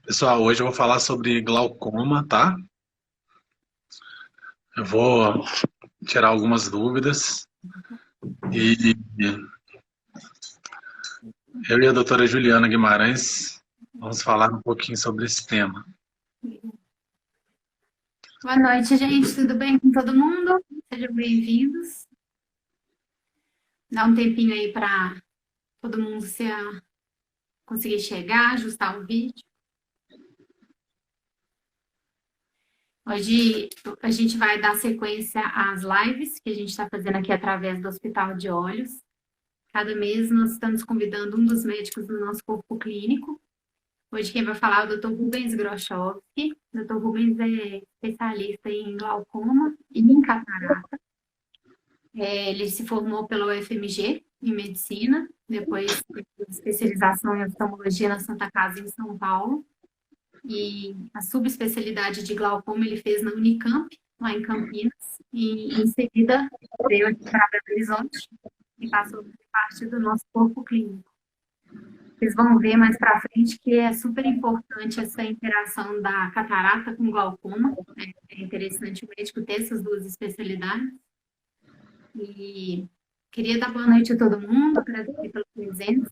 Pessoal, hoje eu vou falar sobre glaucoma, tá? Eu vou tirar algumas dúvidas e eu e a doutora Juliana Guimarães vamos falar um pouquinho sobre esse tema. Boa noite, gente. Tudo bem com todo mundo? Sejam bem-vindos. Dá um tempinho aí para todo mundo conseguir chegar, ajustar o vídeo. Hoje a gente vai dar sequência às lives que a gente está fazendo aqui através do Hospital de Olhos. Cada mês nós estamos convidando um dos médicos do nosso corpo clínico. Hoje quem vai falar é o Dr. Rubens Grochowski. O Dr. Rubens é especialista em glaucoma e em catarata. Ele se formou pela UFMG em medicina, depois fez especialização em oftalmologia na Santa Casa em São Paulo, e a subespecialidade de glaucoma ele fez na Unicamp, lá em Campinas, e em seguida veio aqui para Belo Horizonte e passou a fazer parte do nosso corpo clínico. Vocês vão ver mais para frente que é super importante essa interação da catarata com glaucoma. É interessante o médico ter essas duas especialidades. E queria dar boa noite a todo mundo, agradecer pela presença.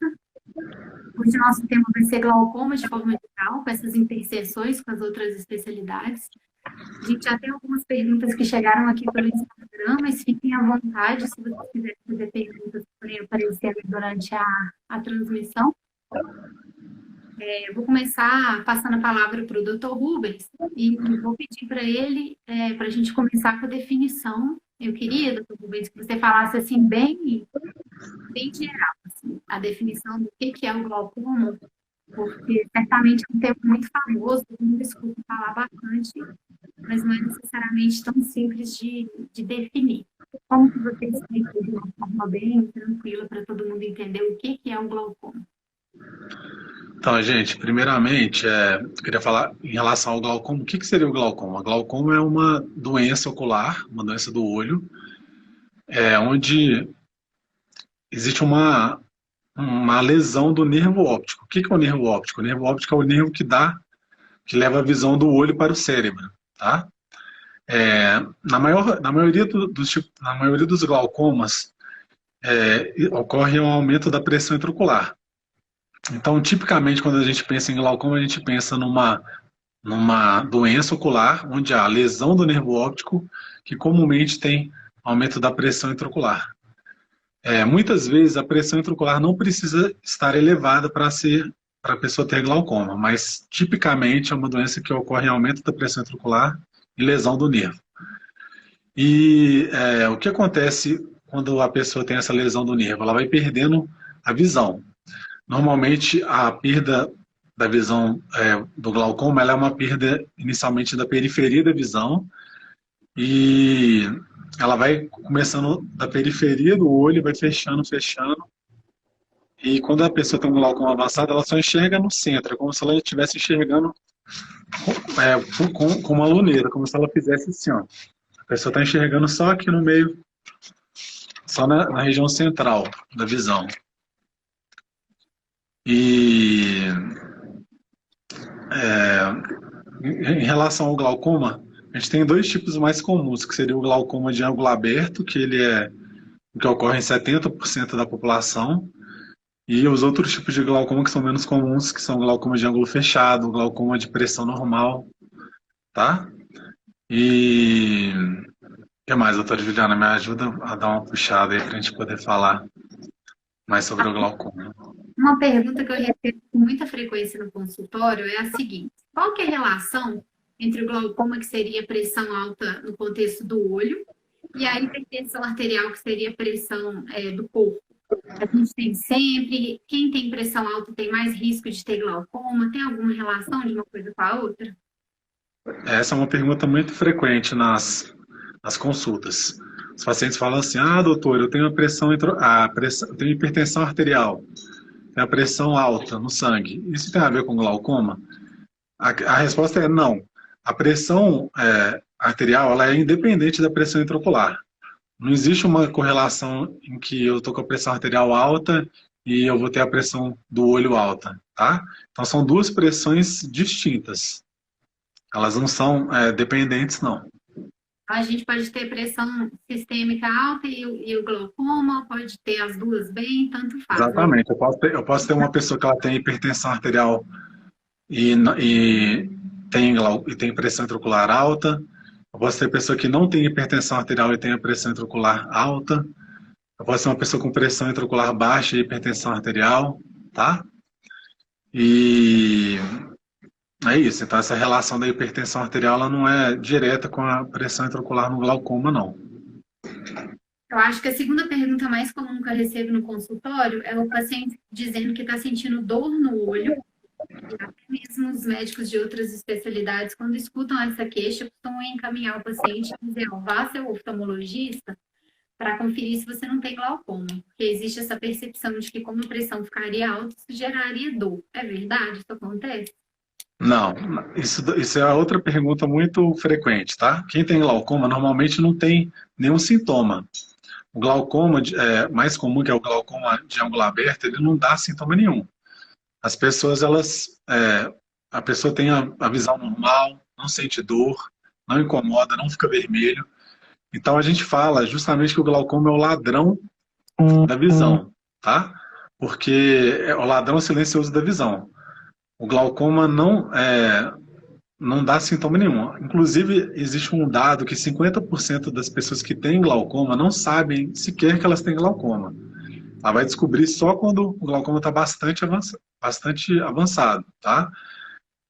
Hoje nosso tema vai ser glaucoma de forma geral, com essas interseções com as outras especialidades. A gente já tem algumas perguntas que chegaram aqui pelo Instagram, mas fiquem à vontade se vocês quiserem fazer perguntas que forem aparecendo durante a transmissão. Eu vou começar passando a palavra para o Dr. Rubens e vou pedir para ele, para a gente começar com a definição. Eu queria, doutor Rubens, que você falasse assim bem geral, assim, a definição do que é o glaucoma, porque certamente é um termo muito famoso, todo mundo escuta falar bastante, mas não é necessariamente tão simples de definir. Como que você explica de uma forma bem tranquila para todo mundo entender o que é o glaucoma? Então, gente, primeiramente, eu queria falar em relação ao glaucoma. O que seria o glaucoma? O glaucoma é uma doença ocular, uma doença do olho, onde existe uma lesão do nervo óptico. O que é o nervo óptico? O nervo óptico é o nervo que leva a visão do olho para o cérebro, tá? Na maioria dos glaucomas, ocorre um aumento da pressão intraocular. Então, tipicamente, quando a gente pensa em glaucoma, a gente pensa numa doença ocular, onde há lesão do nervo óptico, que comumente tem aumento da pressão intraocular. Muitas vezes, a pressão intraocular não precisa estar elevada para a pessoa ter glaucoma, mas tipicamente é uma doença que ocorre em aumento da pressão intraocular e lesão do nervo. E o que acontece quando a pessoa tem essa lesão do nervo? Ela vai perdendo a visão. Normalmente, a perda da visão do glaucoma ela é uma perda inicialmente da periferia da visão e ela vai começando da periferia do olho, vai fechando, fechando. E quando a pessoa tem um glaucoma avançado, ela só enxerga no centro, é como se ela estivesse enxergando com uma luneira, como se ela fizesse assim, ó. A pessoa está enxergando só aqui no meio, só na região central da visão. E em relação ao glaucoma, a gente tem dois tipos mais comuns, que seria o glaucoma de ângulo aberto, que ele é o que ocorre em 70% da população, e os outros tipos de glaucoma que são menos comuns, que são glaucoma de ângulo fechado, glaucoma de pressão normal, tá? E o que mais, doutora Juliana? Me ajuda a dar uma puxada aí para a gente poder falar mais sobre o glaucoma. Uma pergunta que eu recebo com muita frequência no consultório é a seguinte: qual que é a relação entre o glaucoma, que seria pressão alta no contexto do olho, e a hipertensão arterial, que seria pressão do corpo? A gente tem sempre, quem tem pressão alta tem mais risco de ter glaucoma? Tem alguma relação de uma coisa com a outra? Essa é uma pergunta muito frequente nas consultas. Os pacientes falam assim: ah, doutor, eu tenho eu tenho hipertensão arterial, tenho a pressão alta no sangue. Isso tem a ver com glaucoma? A resposta é não. A pressão arterial ela é independente da pressão intraocular. Não existe uma correlação em que eu estou com a pressão arterial alta e eu vou ter a pressão do olho alta, tá? Então são duas pressões distintas. Elas não são dependentes, não. A gente pode ter pressão sistêmica alta e o glaucoma, pode ter as duas bem, tanto faz, né? Exatamente. Eu posso ter uma pessoa que ela tem hipertensão arterial e tem pressão intraocular alta. Eu posso ter pessoa que não tem hipertensão arterial e tem a pressão intraocular alta. Eu posso ter uma pessoa com pressão intraocular baixa e hipertensão arterial, tá? E é isso. Então, essa relação da hipertensão arterial ela não é direta com a pressão intraocular no glaucoma, não. Eu acho que a segunda pergunta mais comum que eu recebo no consultório é o paciente dizendo que está sentindo dor no olho. E até mesmo os médicos de outras especialidades, quando escutam essa queixa, costumam encaminhar o paciente e dizer, ó, vá seu oftalmologista para conferir se você não tem glaucoma. Porque existe essa percepção de que como a pressão ficaria alta, isso geraria dor. É verdade? Isso acontece? Não, isso é outra pergunta muito frequente, tá? Quem tem glaucoma normalmente não tem nenhum sintoma. O glaucoma mais comum, que é o glaucoma de ângulo aberto, ele não dá sintoma nenhum. As pessoas, a pessoa tem a visão normal, não sente dor, não incomoda, não fica vermelho. Então a gente fala justamente que o glaucoma é o ladrão da visão, tá? Porque é o ladrão silencioso da visão. O glaucoma não dá sintoma nenhum. Inclusive, existe um dado que 50% das pessoas que têm glaucoma não sabem sequer que elas têm glaucoma. Ela vai descobrir só quando o glaucoma está bastante avançado, tá?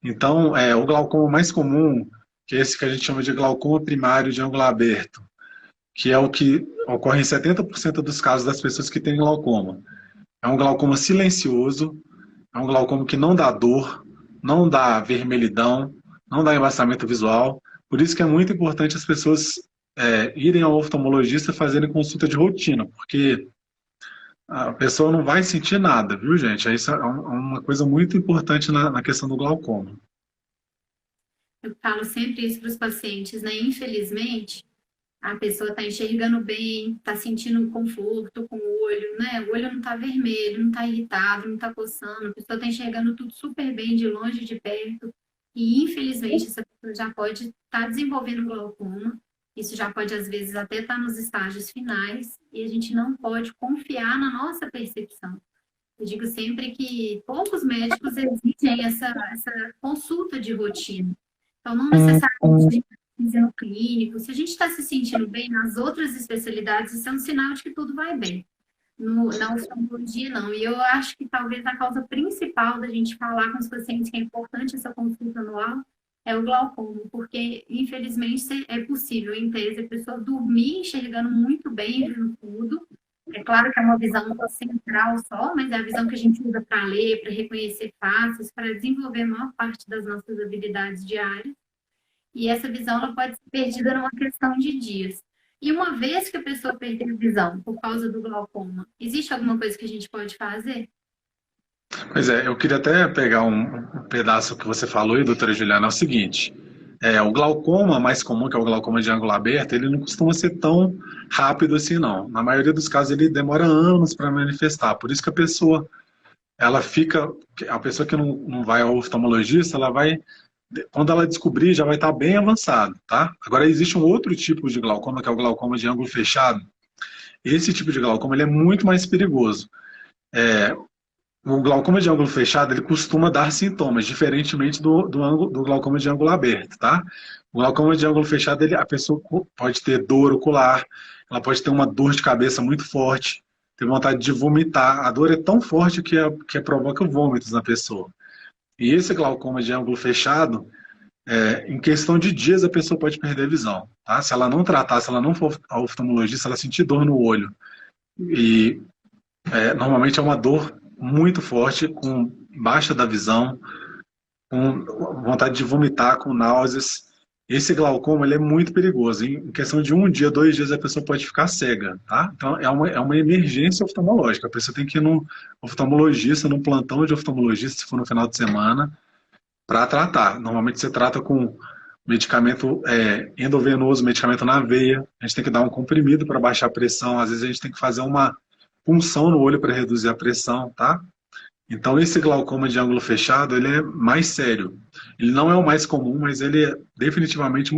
Então, o glaucoma mais comum, que é esse que a gente chama de glaucoma primário de ângulo aberto, que é o que ocorre em 70% dos casos das pessoas que têm glaucoma. É um glaucoma silencioso, é um glaucoma que não dá dor, não dá vermelhidão, não dá embaçamento visual. Por isso que é muito importante as pessoas irem ao oftalmologista fazerem consulta de rotina, porque a pessoa não vai sentir nada, viu, gente? Isso é uma coisa muito importante na questão do glaucoma. Eu falo sempre isso para os pacientes, né? Infelizmente, a pessoa está enxergando bem, está sentindo conforto com o olho, né? O olho não está vermelho, não está irritado, não está coçando, a pessoa está enxergando tudo super bem, de longe, de perto. E, infelizmente, essa pessoa já pode estar desenvolvendo glaucoma. Isso já pode, às vezes, até estar nos estágios finais. E a gente não pode confiar na nossa percepção. Eu digo sempre que poucos médicos exigem essa consulta de rotina. Então, não necessariamente no clínico. Se a gente está se sentindo bem nas outras especialidades, isso é um sinal de que tudo vai bem. Na oftalmologia, não. E eu acho que talvez a causa principal da gente falar com os pacientes que é importante essa consulta anual é o glaucoma, porque, infelizmente, é possível, em tese, a pessoa dormir enxergando muito bem, vendo tudo. É claro que é uma visão central só, mas é a visão que a gente usa para ler, para reconhecer faces, para desenvolver a maior parte das nossas habilidades diárias. E essa visão ela pode ser perdida numa questão de dias. E uma vez que a pessoa perdeu a visão por causa do glaucoma, existe alguma coisa que a gente pode fazer? Pois é, eu queria até pegar um pedaço que você falou aí, doutora Juliana, é o seguinte. O glaucoma mais comum, que é o glaucoma de ângulo aberto, ele não costuma ser tão rápido assim, não. Na maioria dos casos, ele demora anos para manifestar. Por isso que a pessoa que não vai ao oftalmologista, quando ela descobrir, já vai estar bem avançado, tá? Agora, existe um outro tipo de glaucoma, que é o glaucoma de ângulo fechado. Esse tipo de glaucoma, ele é muito mais perigoso. O glaucoma de ângulo fechado, ele costuma dar sintomas, diferentemente do glaucoma de ângulo aberto, tá? O glaucoma de ângulo fechado, a pessoa pode ter dor ocular, ela pode ter uma dor de cabeça muito forte, ter vontade de vomitar. A dor é tão forte que provoca vômitos na pessoa. E esse glaucoma de ângulo fechado, em questão de dias a pessoa pode perder a visão, tá? Se ela não tratar, se ela não for ao oftalmologista, ela sentir dor no olho. E normalmente é uma dor muito forte, com baixa da visão, com vontade de vomitar, com náuseas. Esse glaucoma ele é muito perigoso. Em questão de 1 dia, 2 dias, a pessoa pode ficar cega, tá? Então é uma emergência oftalmológica. A pessoa tem que ir no oftalmologista, num plantão de oftalmologista, se for no final de semana, para tratar. Normalmente você trata com medicamento endovenoso, medicamento na veia. A gente tem que dar um comprimido para baixar a pressão. Às vezes a gente tem que fazer uma punção no olho para reduzir a pressão, tá? Então, esse glaucoma de ângulo fechado, ele é mais sério. Ele não é o mais comum, mas ele é definitivamente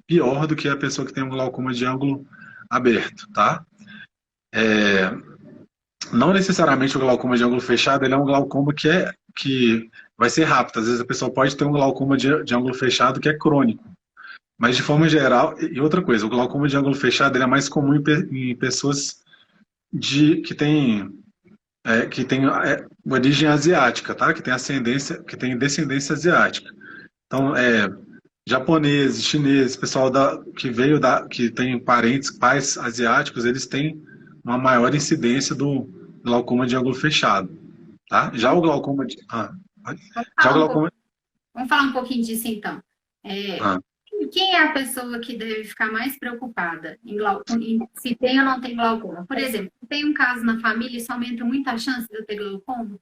pior do que a pessoa que tem um glaucoma de ângulo aberto, tá? Não necessariamente o glaucoma de ângulo fechado, ele é um glaucoma que vai ser rápido. Às vezes a pessoa pode ter um glaucoma de ângulo fechado que é crônico. Mas de forma geral, e outra coisa, o glaucoma de ângulo fechado ele é mais comum em pessoas que têm origem asiática, tá? Que tem ascendência, que tem descendência asiática. Então, japoneses, chineses, pessoal que tem parentes, pais asiáticos, eles têm uma maior incidência do glaucoma de ângulo fechado, tá? Já o glaucoma de, Vamos já o falar um pouco, glaucoma, vamos falar um pouquinho disso então. É, ah, quem é a pessoa que deve ficar mais preocupada em se tem ou não tem glaucoma? Por exemplo, se tem um caso na família, isso aumenta muito a chance de eu ter glaucoma?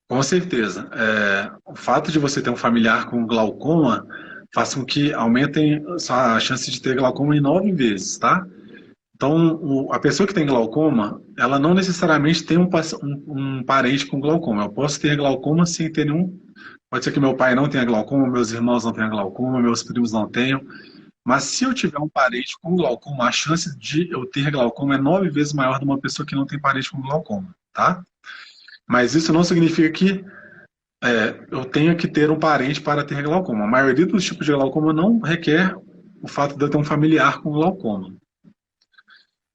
com certeza. O fato de você ter um familiar com glaucoma faz com que aumentem a chance de ter glaucoma em 9 vezes, tá? Então, a pessoa que tem glaucoma, ela não necessariamente tem um parente com glaucoma. Eu posso ter glaucoma sem ter nenhum. Pode ser que meu pai não tenha glaucoma, meus irmãos não tenham glaucoma, meus primos não tenham. Mas se eu tiver um parente com glaucoma, a chance de eu ter glaucoma é 9 vezes maior de uma pessoa que não tem parente com glaucoma, tá? Mas isso não significa que eu tenha que ter um parente para ter glaucoma. A maioria dos tipos de glaucoma não requer o fato de eu ter um familiar com glaucoma.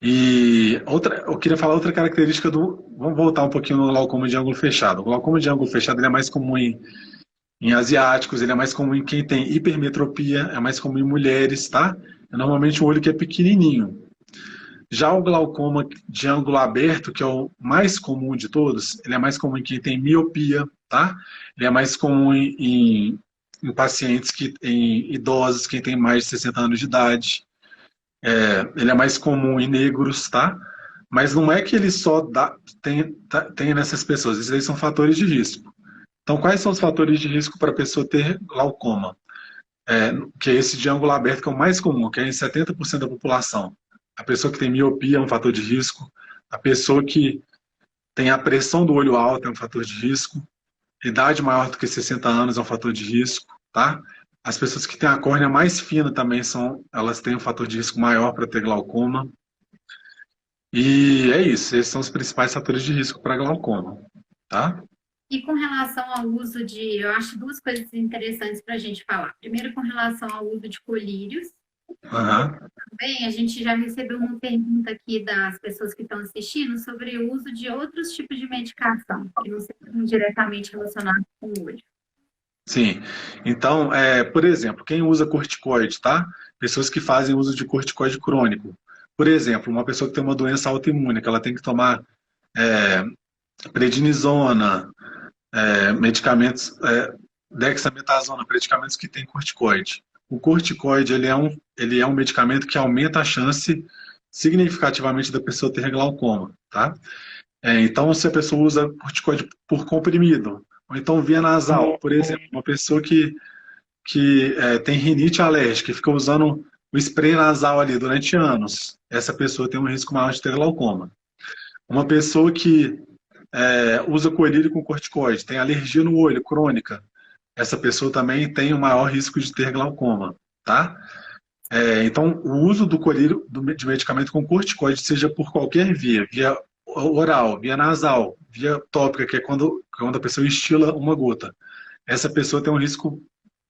E eu queria falar outra característica do. Vamos voltar um pouquinho no glaucoma de ângulo fechado. O glaucoma de ângulo fechado ele é mais comum em asiáticos, ele é mais comum em quem tem hipermetropia, é mais comum em mulheres, tá? É normalmente um olho que é pequenininho. Já o glaucoma de ângulo aberto, que é o mais comum de todos, ele é mais comum em quem tem miopia, tá? Ele é mais comum em pacientes em idosos, quem tem mais de 60 anos de idade. Ele é mais comum em negros, tá? Mas não é que ele só tem nessas pessoas, esses aí são fatores de risco. Então, quais são os fatores de risco para a pessoa ter glaucoma? Que é esse de ângulo aberto, que é o mais comum, que é em 70% da população. A pessoa que tem miopia é um fator de risco. A pessoa que tem a pressão do olho alta é um fator de risco. Idade maior do que 60 anos é um fator de risco, tá? As pessoas que têm a córnea mais fina também elas têm um fator de risco maior para ter glaucoma. E é isso, esses são os principais fatores de risco para glaucoma, tá? E com relação ao uso eu acho duas coisas interessantes para a gente falar. Primeiro, com relação ao uso de colírios. Uhum. Também a gente já recebeu uma pergunta aqui das pessoas que estão assistindo sobre o uso de outros tipos de medicação, que não sejam diretamente relacionados com o olho. Sim. Então, por exemplo, quem usa corticoide, tá? Pessoas que fazem uso de corticoide crônico. Por exemplo, uma pessoa que tem uma doença autoimune, que ela tem que tomar prednisona, medicamentos, dexametasona, medicamentos que têm corticoide. O corticoide ele é um medicamento que aumenta a chance significativamente da pessoa ter glaucoma, tá? Então, se a pessoa usa corticoide por comprimido, ou então via nasal, por exemplo, uma pessoa que tem rinite alérgica e fica usando o spray nasal ali durante anos, essa pessoa tem um risco maior de ter glaucoma. Uma pessoa que usa colírio com corticoide, tem alergia no olho crônica, essa pessoa também tem o maior risco de ter glaucoma, tá? Então, o uso do colírio de medicamento com corticoide, seja por qualquer via oral, via nasal, via tópica, que é quando a pessoa instila uma gota, essa pessoa tem um risco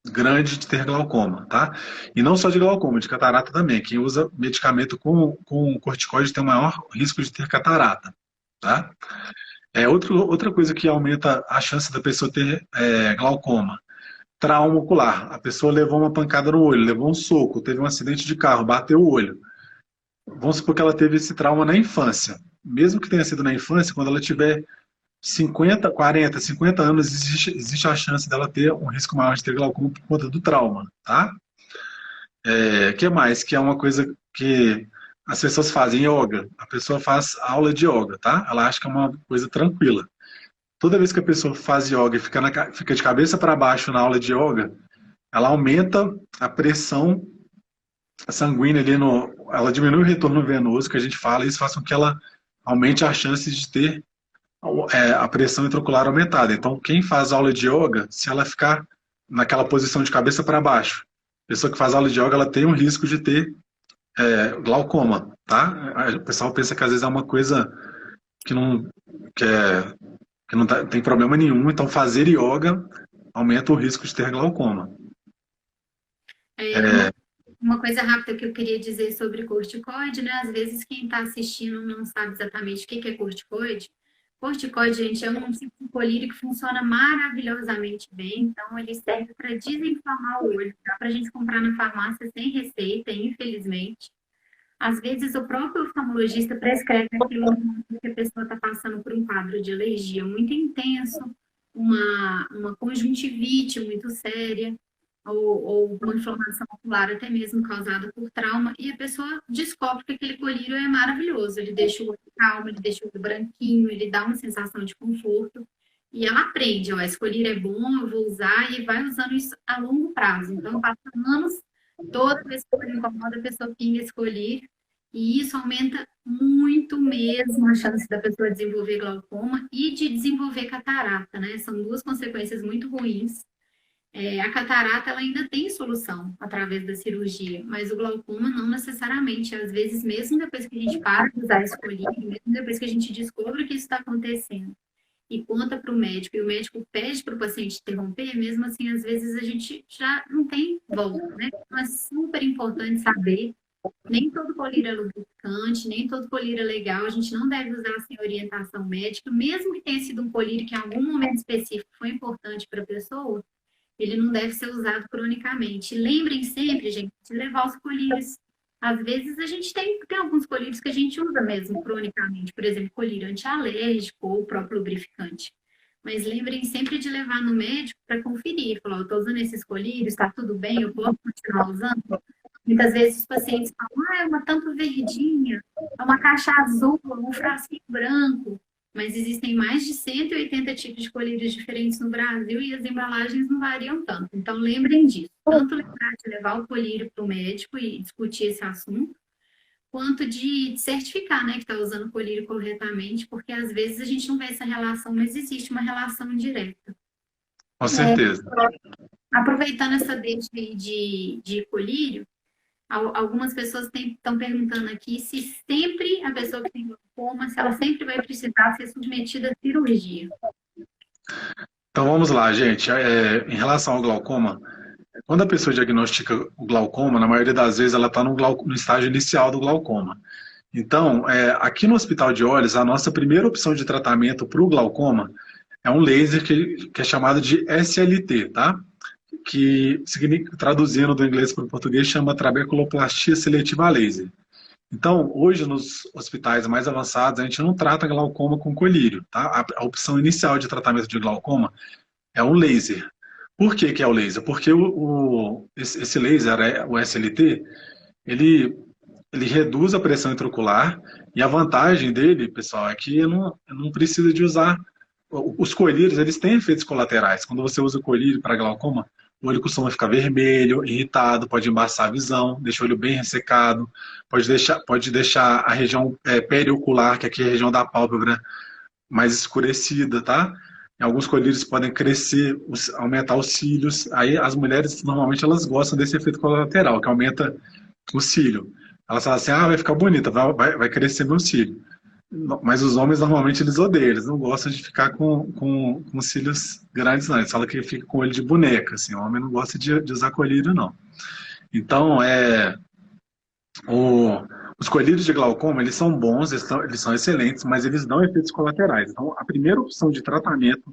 grande de ter glaucoma, tá? E não só de glaucoma, de catarata também. Quem usa medicamento com corticoide tem o maior risco de ter catarata, tá? Outra coisa que aumenta a chance da pessoa ter glaucoma, trauma ocular. A pessoa levou uma pancada no olho, levou um soco, teve um acidente de carro, bateu o olho. Vamos supor que ela teve esse trauma na infância. Mesmo que tenha sido na infância, quando ela tiver 50, 40, 50 anos, existe a chance dela ter um risco maior de ter glaucoma por conta do trauma, tá? Que mais? Que é uma coisa que as pessoas fazem yoga. A pessoa faz aula de yoga, tá? Ela acha que é uma coisa tranquila. Toda vez que a pessoa faz yoga e fica de cabeça para baixo na aula de yoga, ela aumenta a pressão sanguínea ali ela diminui o retorno venoso que a gente fala, e isso faz com que ela aumente a chance de ter a pressão intraocular aumentada. Então, quem faz aula de yoga, se ela ficar naquela posição de cabeça para baixo, a pessoa que faz aula de yoga, ela tem um risco de ter glaucoma, tá? O pessoal pensa que às vezes é uma coisa que não, que é, que não tem problema nenhum, então fazer yoga aumenta o risco de ter glaucoma. É, uma coisa rápida que eu queria dizer sobre corticoide, né? Às vezes quem está assistindo não sabe exatamente o que é corticoide. Corticoide, gente, é um tipo de colírio que funciona maravilhosamente bem. Então, ele serve para desinflamar o olho. Dá para a gente comprar na farmácia sem receita, infelizmente. Às vezes, o próprio oftalmologista prescreve aquilo porque a pessoa está passando por um quadro de alergia muito intenso, uma conjuntivite muito séria, ou uma inflamação ocular até mesmo causada por trauma, e a pessoa descobre que aquele colírio é maravilhoso. Ele deixa o olho calmo, ele deixa o olho branquinho, ele dá uma sensação de conforto. E ela aprende, ó, esse colírio é bom, eu vou usar, e vai usando isso a longo prazo. Então, passa anos, toda vez que eu incomoda, a pessoa pinga esse colírio, e isso aumenta muito mesmo a chance da pessoa desenvolver glaucoma e de desenvolver catarata, né? São duas consequências muito ruins. A catarata ela ainda tem solução através da cirurgia, mas o glaucoma não necessariamente. Às vezes, mesmo depois que a gente para de usar esse colírio, mesmo depois que a gente descobre que isso está acontecendo e conta para o médico, e o médico pede para o paciente interromper, mesmo assim, às vezes a gente já não tem volta, né? Então, é super importante saber. Nem todo colírio é lubrificante, nem todo colírio é legal. A gente não deve usar sem orientação médica, mesmo que tenha sido um colírio que em algum momento específico foi importante para a pessoa, ele não deve ser usado cronicamente. Lembrem sempre, gente, de levar os colírios. Às vezes a gente tem alguns colírios que a gente usa mesmo cronicamente, por exemplo, colírio antialérgico ou o próprio lubrificante. Mas lembrem sempre de levar no médico para conferir. Falar, eu estou usando esses colírios, está tudo bem, eu posso continuar usando? Muitas vezes os pacientes falam, é uma tampa verdinha, é uma caixa azul, um frasquinho branco. Mas existem mais de 180 tipos de colírios diferentes no Brasil e as embalagens não variam tanto. Então, lembrem disso. Tanto lembrar de levar o colírio para o médico e discutir esse assunto, quanto de certificar, né, que está usando o colírio corretamente, porque às vezes a gente não vê essa relação, mas existe uma relação direta. Com certeza. Aproveitando essa deixa aí de colírio, algumas pessoas estão perguntando aqui se sempre a pessoa que tem glaucoma, se ela sempre vai precisar ser submetida à cirurgia. Então vamos lá, gente. Em relação ao glaucoma, quando a pessoa diagnostica o glaucoma, na maioria das vezes ela está no estágio inicial do glaucoma. Então, aqui no Hospital de Olhos, a nossa primeira opção de tratamento para o glaucoma é um laser que é chamado de SLT, tá? Que, traduzindo do inglês para o português, chama trabeculoplastia seletiva a laser. Então, hoje, nos hospitais mais avançados, a gente não trata glaucoma com colírio, tá? A opção inicial de tratamento de glaucoma é um laser. Por que é o laser? Porque esse laser, o SLT, ele reduz a pressão intraocular e a vantagem dele, pessoal, é que não precisa de usar... Os colírios, eles têm efeitos colaterais. Quando você usa o colírio para glaucoma, o olho costuma ficar vermelho, irritado, pode embaçar a visão, deixa o olho bem ressecado, pode deixar a região periocular, que aqui é a região da pálpebra, mais escurecida, tá? Em alguns colírios podem crescer, aumentar os cílios. Aí as mulheres, normalmente, elas gostam desse efeito colateral, que aumenta o cílio. Elas falam assim, vai ficar bonita, vai crescer meu cílio. Mas os homens, normalmente, eles odeiam, eles não gostam de ficar com cílios grandes, não. Eles falam que fica com olho de boneca, assim. O homem não gosta de usar colírio, não. Então, os colírios de glaucoma, eles são bons, eles são excelentes, mas eles dão efeitos colaterais. Então, a primeira opção de tratamento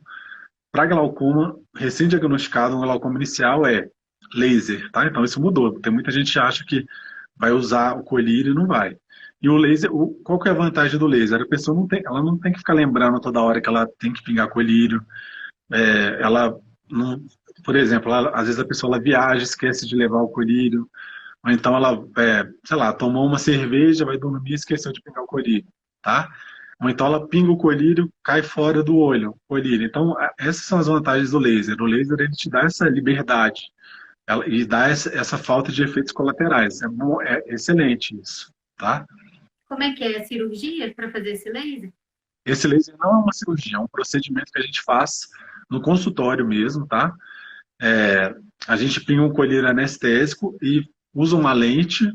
para glaucoma, recém-diagnosticado, um glaucoma inicial, é laser, tá? Então, isso mudou. Tem muita gente que acha que vai usar o colírio e não vai. E o laser, qual que é a vantagem do laser? A pessoa ela não tem que ficar lembrando toda hora que ela tem que pingar colírio. Ela não, por exemplo, às vezes a pessoa ela viaja, esquece de levar o colírio. Ou então ela, sei lá, tomou uma cerveja, vai dormir e esqueceu de pingar o colírio, tá? Ou então ela pinga o colírio, cai fora do olho, o colírio. Então, essas são as vantagens do laser. O laser, ele te dá essa liberdade e dá essa falta de efeitos colaterais. É excelente isso, tá? Como é que é a cirurgia para fazer esse laser? Esse laser não é uma cirurgia, é um procedimento que a gente faz no consultório mesmo, tá? É, a gente pinga um colírio anestésico e usa uma lente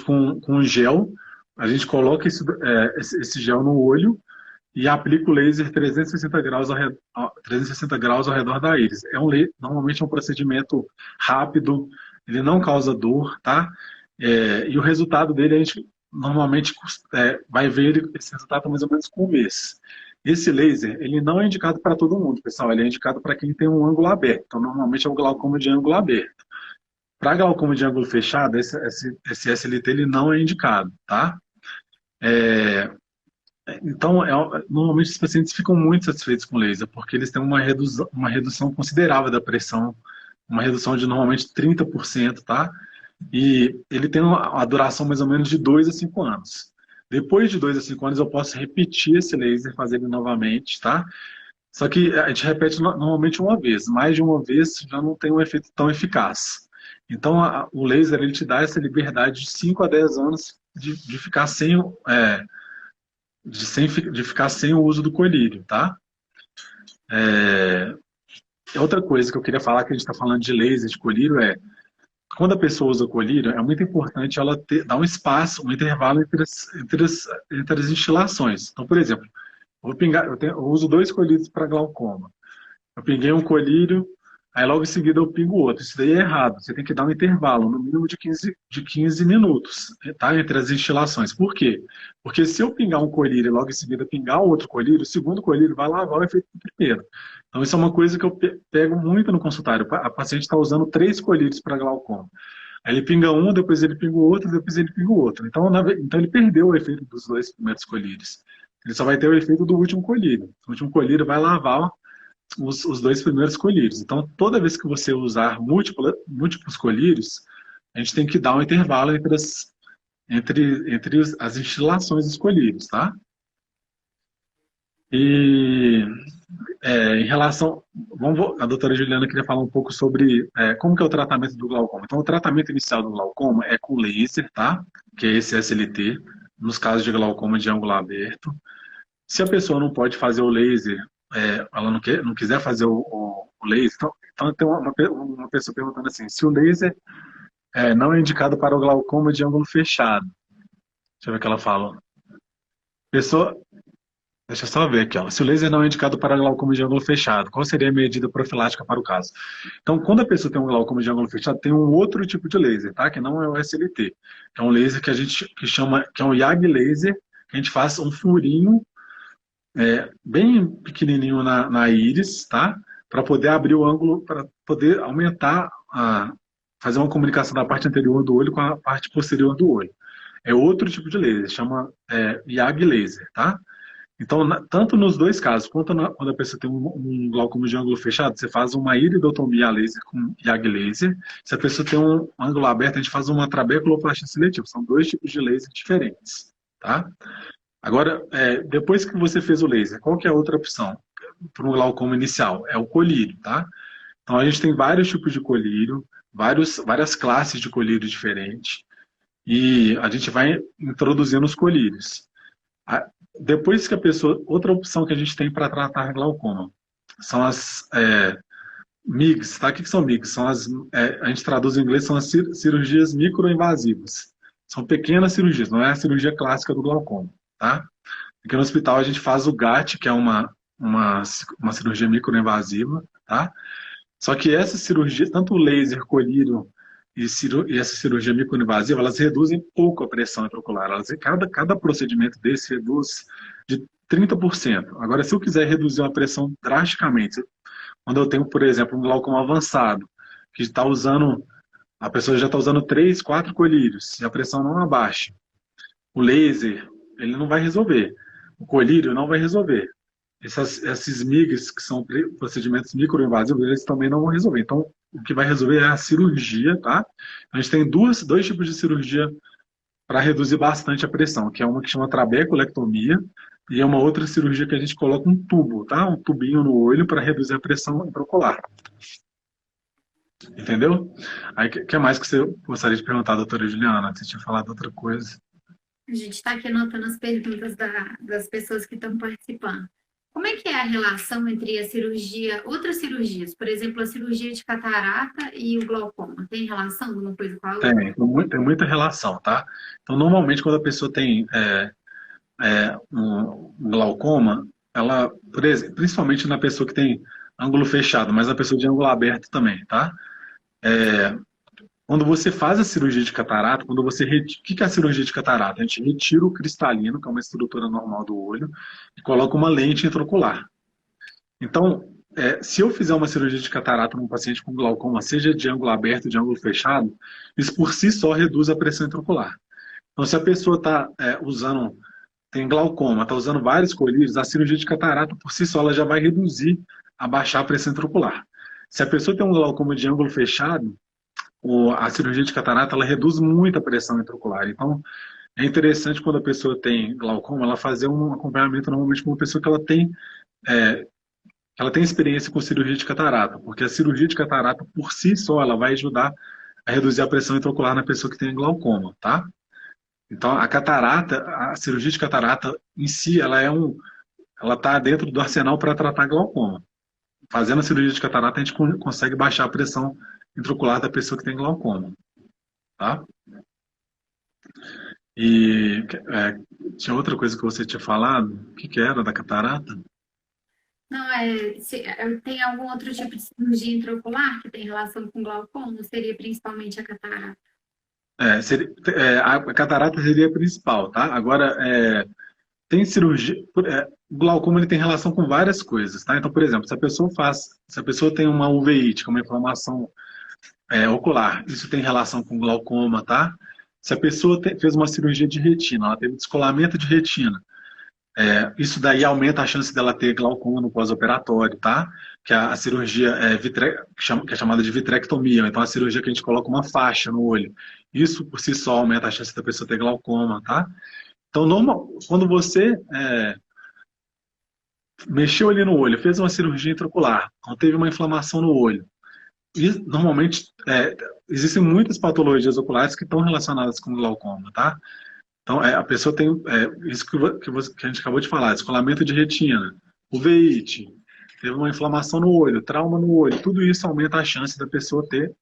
com gel. A gente coloca esse gel no olho e aplica o laser 360 graus 360 graus ao redor da íris. Normalmente é um procedimento rápido, ele não causa dor, tá? E o resultado dele a gente normalmente vai ver esse resultado mais ou menos com um mês. Esse laser, ele não é indicado para todo mundo, pessoal, ele é indicado para quem tem um ângulo aberto. Então, normalmente é o glaucoma de ângulo aberto. Para glaucoma de ângulo fechado, esse SLT ele não é indicado, tá? É, então, normalmente os pacientes ficam muito satisfeitos com o laser, porque eles têm uma redução considerável da pressão, uma redução de normalmente 30%, tá? E ele tem a duração mais ou menos de 2 a 5 anos. Depois de 2 a 5 anos eu posso repetir esse laser, fazer ele novamente, tá? Só que a gente repete normalmente uma vez. Mais de uma vez já não tem um efeito tão eficaz. Então o laser ele te dá essa liberdade de 5 a 10 anos de ficar de ficar sem o uso do colírio, tá? É, outra coisa que eu queria falar, que a gente está falando de laser, de colírio, quando a pessoa usa colírio, é muito importante ela dar um espaço, um intervalo entre as instilações. Então, por exemplo, eu uso 2 colírios para glaucoma. Eu pinguei um colírio, aí logo em seguida eu pingo outro. Isso daí é errado. Você tem que dar um intervalo, no mínimo de 15 minutos, tá? Entre as instilações. Por quê? Porque se eu pingar um colírio e logo em seguida pingar outro colírio, o segundo colírio vai lavar o efeito do primeiro. Então isso é uma coisa que eu pego muito no consultório. A paciente está usando 3 colírios para glaucoma. Aí ele pinga um, depois ele pinga o outro, depois ele pinga o outro. Então ele perdeu o efeito dos 2 primeiros colírios. Ele só vai ter o efeito do último colírio. O último colírio vai lavar os 2 primeiros colírios. Então, toda vez que você usar múltiplos colírios, a gente tem que dar um intervalo entre as instilações dos colírios, tá? E em relação... a doutora Juliana queria falar um pouco sobre como que é o tratamento do glaucoma. Então, o tratamento inicial do glaucoma é com laser, tá? Que é esse SLT, nos casos de glaucoma de ângulo aberto. Se a pessoa não pode fazer o laser, ela não quiser fazer o laser, então tem uma pessoa perguntando assim, se o laser não é indicado para o glaucoma de ângulo fechado. Deixa eu ver o que ela fala. Pessoa, deixa eu só ver aqui, ó. Se o laser não é indicado para glaucoma de ângulo fechado, qual seria a medida profilática para o caso? Então, quando a pessoa tem um glaucoma de ângulo fechado, tem um outro tipo de laser, tá? Que não é o SLT. É um laser que a gente chama, que é um YAG laser, que a gente faz um furinho bem pequenininho na íris, tá? Para poder abrir o ângulo, para poder aumentar, fazer uma comunicação da parte anterior do olho com a parte posterior do olho. É outro tipo de laser, chama YAG laser, tá? Então, tanto nos dois casos, quando a pessoa tem um glaucoma de ângulo fechado, você faz uma iridotomia a laser com YAG laser. Se a pessoa tem um ângulo aberto, a gente faz uma trabeculoplastia seletiva. São 2 tipos de laser diferentes, tá? Agora, depois que você fez o laser, qual que é a outra opção para o glaucoma inicial? É o colírio, tá? Então, a gente tem vários tipos de colírio, várias classes de colírio diferentes, e a gente vai introduzindo os colírios. Depois que a pessoa... Outra opção que a gente tem para tratar glaucoma são as MIGs, tá? O que são MIGs? A gente traduz em inglês, são as cirurgias microinvasivas. São pequenas cirurgias, não é a cirurgia clássica do glaucoma, tá? Aqui no hospital a gente faz o GAT, que é uma cirurgia microinvasiva, tá? Só que essa cirurgia, tanto o laser, colírio e essa cirurgia microinvasiva, elas reduzem pouco a pressão intraocular. Cada procedimento desse reduz de 30%. Agora, se eu quiser reduzir uma pressão drasticamente, quando eu tenho, por exemplo, um glaucoma avançado, que está usando, a pessoa já está usando 3, 4 colírios, e a pressão não abaixa, o laser, ele não vai resolver. O colírio não vai resolver. Esses MIGs, que são procedimentos microinvasivos, eles também não vão resolver. Então, o que vai resolver é a cirurgia, tá? A gente tem dois tipos de cirurgia para reduzir bastante a pressão, que é uma que chama trabeculectomia e é uma outra cirurgia que a gente coloca um tubo, tá? Um tubinho no olho para reduzir a pressão intraocular. Entendeu? Aí, o que mais que você gostaria de perguntar, doutora Juliana? Você tinha falado outra coisa. A gente está aqui anotando as perguntas das pessoas que estão participando. Como é que é a relação entre a cirurgia, outras cirurgias, por exemplo, a cirurgia de catarata e o glaucoma? Tem relação uma coisa com a outra? Tem muita relação, tá? Então, normalmente, quando a pessoa tem um glaucoma, ela, principalmente na pessoa que tem ângulo fechado, mas na pessoa de ângulo aberto também, tá? Quando você faz a cirurgia de catarata, o que é a cirurgia de catarata? A gente retira o cristalino, que é uma estrutura normal do olho, e coloca uma lente intraocular. Então, se eu fizer uma cirurgia de catarata num paciente com glaucoma, seja de ângulo aberto ou de ângulo fechado, isso por si só reduz a pressão intraocular. Então, se a pessoa tem glaucoma, está usando vários colírios, a cirurgia de catarata por si só ela já vai reduzir, abaixar a pressão intraocular. Se a pessoa tem um glaucoma de ângulo fechado, a cirurgia de catarata ela reduz muito a pressão intraocular. Então, é interessante quando a pessoa tem glaucoma, ela fazer um acompanhamento normalmente com uma pessoa que ela tem experiência com cirurgia de catarata, porque a cirurgia de catarata por si só ela vai ajudar a reduzir a pressão intraocular na pessoa que tem glaucoma, tá? Então, a cirurgia de catarata em si, ela está dentro do arsenal para tratar glaucoma. Fazendo a cirurgia de catarata, a gente consegue baixar a pressão intraocular da pessoa que tem glaucoma, tá? E tinha outra coisa que você tinha falado, o que era da catarata? Não, tem algum outro tipo de cirurgia intraocular que tem relação com glaucoma? Ou seria principalmente a catarata? A catarata seria a principal, tá? Agora, tem cirurgia. O glaucoma ele tem relação com várias coisas, tá? Então, por exemplo, se a pessoa tem uma uveiite, que é uma inflamação ocular, isso tem relação com glaucoma, tá? Se a pessoa fez uma cirurgia de retina, ela teve descolamento de retina, isso daí aumenta a chance dela ter glaucoma no pós-operatório, tá? Que a cirurgia que é chamada de vitrectomia, então a cirurgia que a gente coloca uma faixa no olho. Isso por si só aumenta a chance da pessoa ter glaucoma, tá? Então, quando você mexeu ali no olho, fez uma cirurgia intraocular, então teve uma inflamação no olho, e normalmente existem muitas patologias oculares que estão relacionadas com glaucoma, tá? Então, a pessoa tem isso que a gente acabou de falar, descolamento de retina, uveíte, teve uma inflamação no olho, trauma no olho, tudo isso aumenta a chance da pessoa ter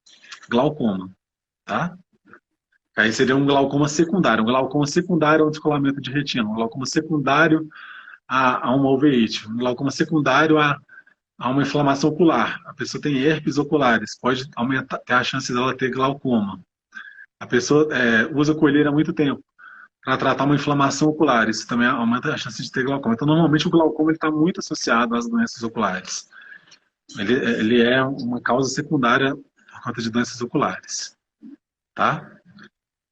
glaucoma, tá? Aí seria um glaucoma secundário. Um glaucoma secundário é um descolamento de retina, um glaucoma secundário a uma uveíte, um glaucoma secundário a uma inflamação ocular. A pessoa tem herpes oculares, pode ter a chance dela ter glaucoma. A pessoa usa colírio há muito tempo para tratar uma inflamação ocular, isso também aumenta a chance de ter glaucoma. Então, normalmente, o glaucoma está muito associado às doenças oculares. Ele é uma causa secundária por conta de doenças oculares. Tá?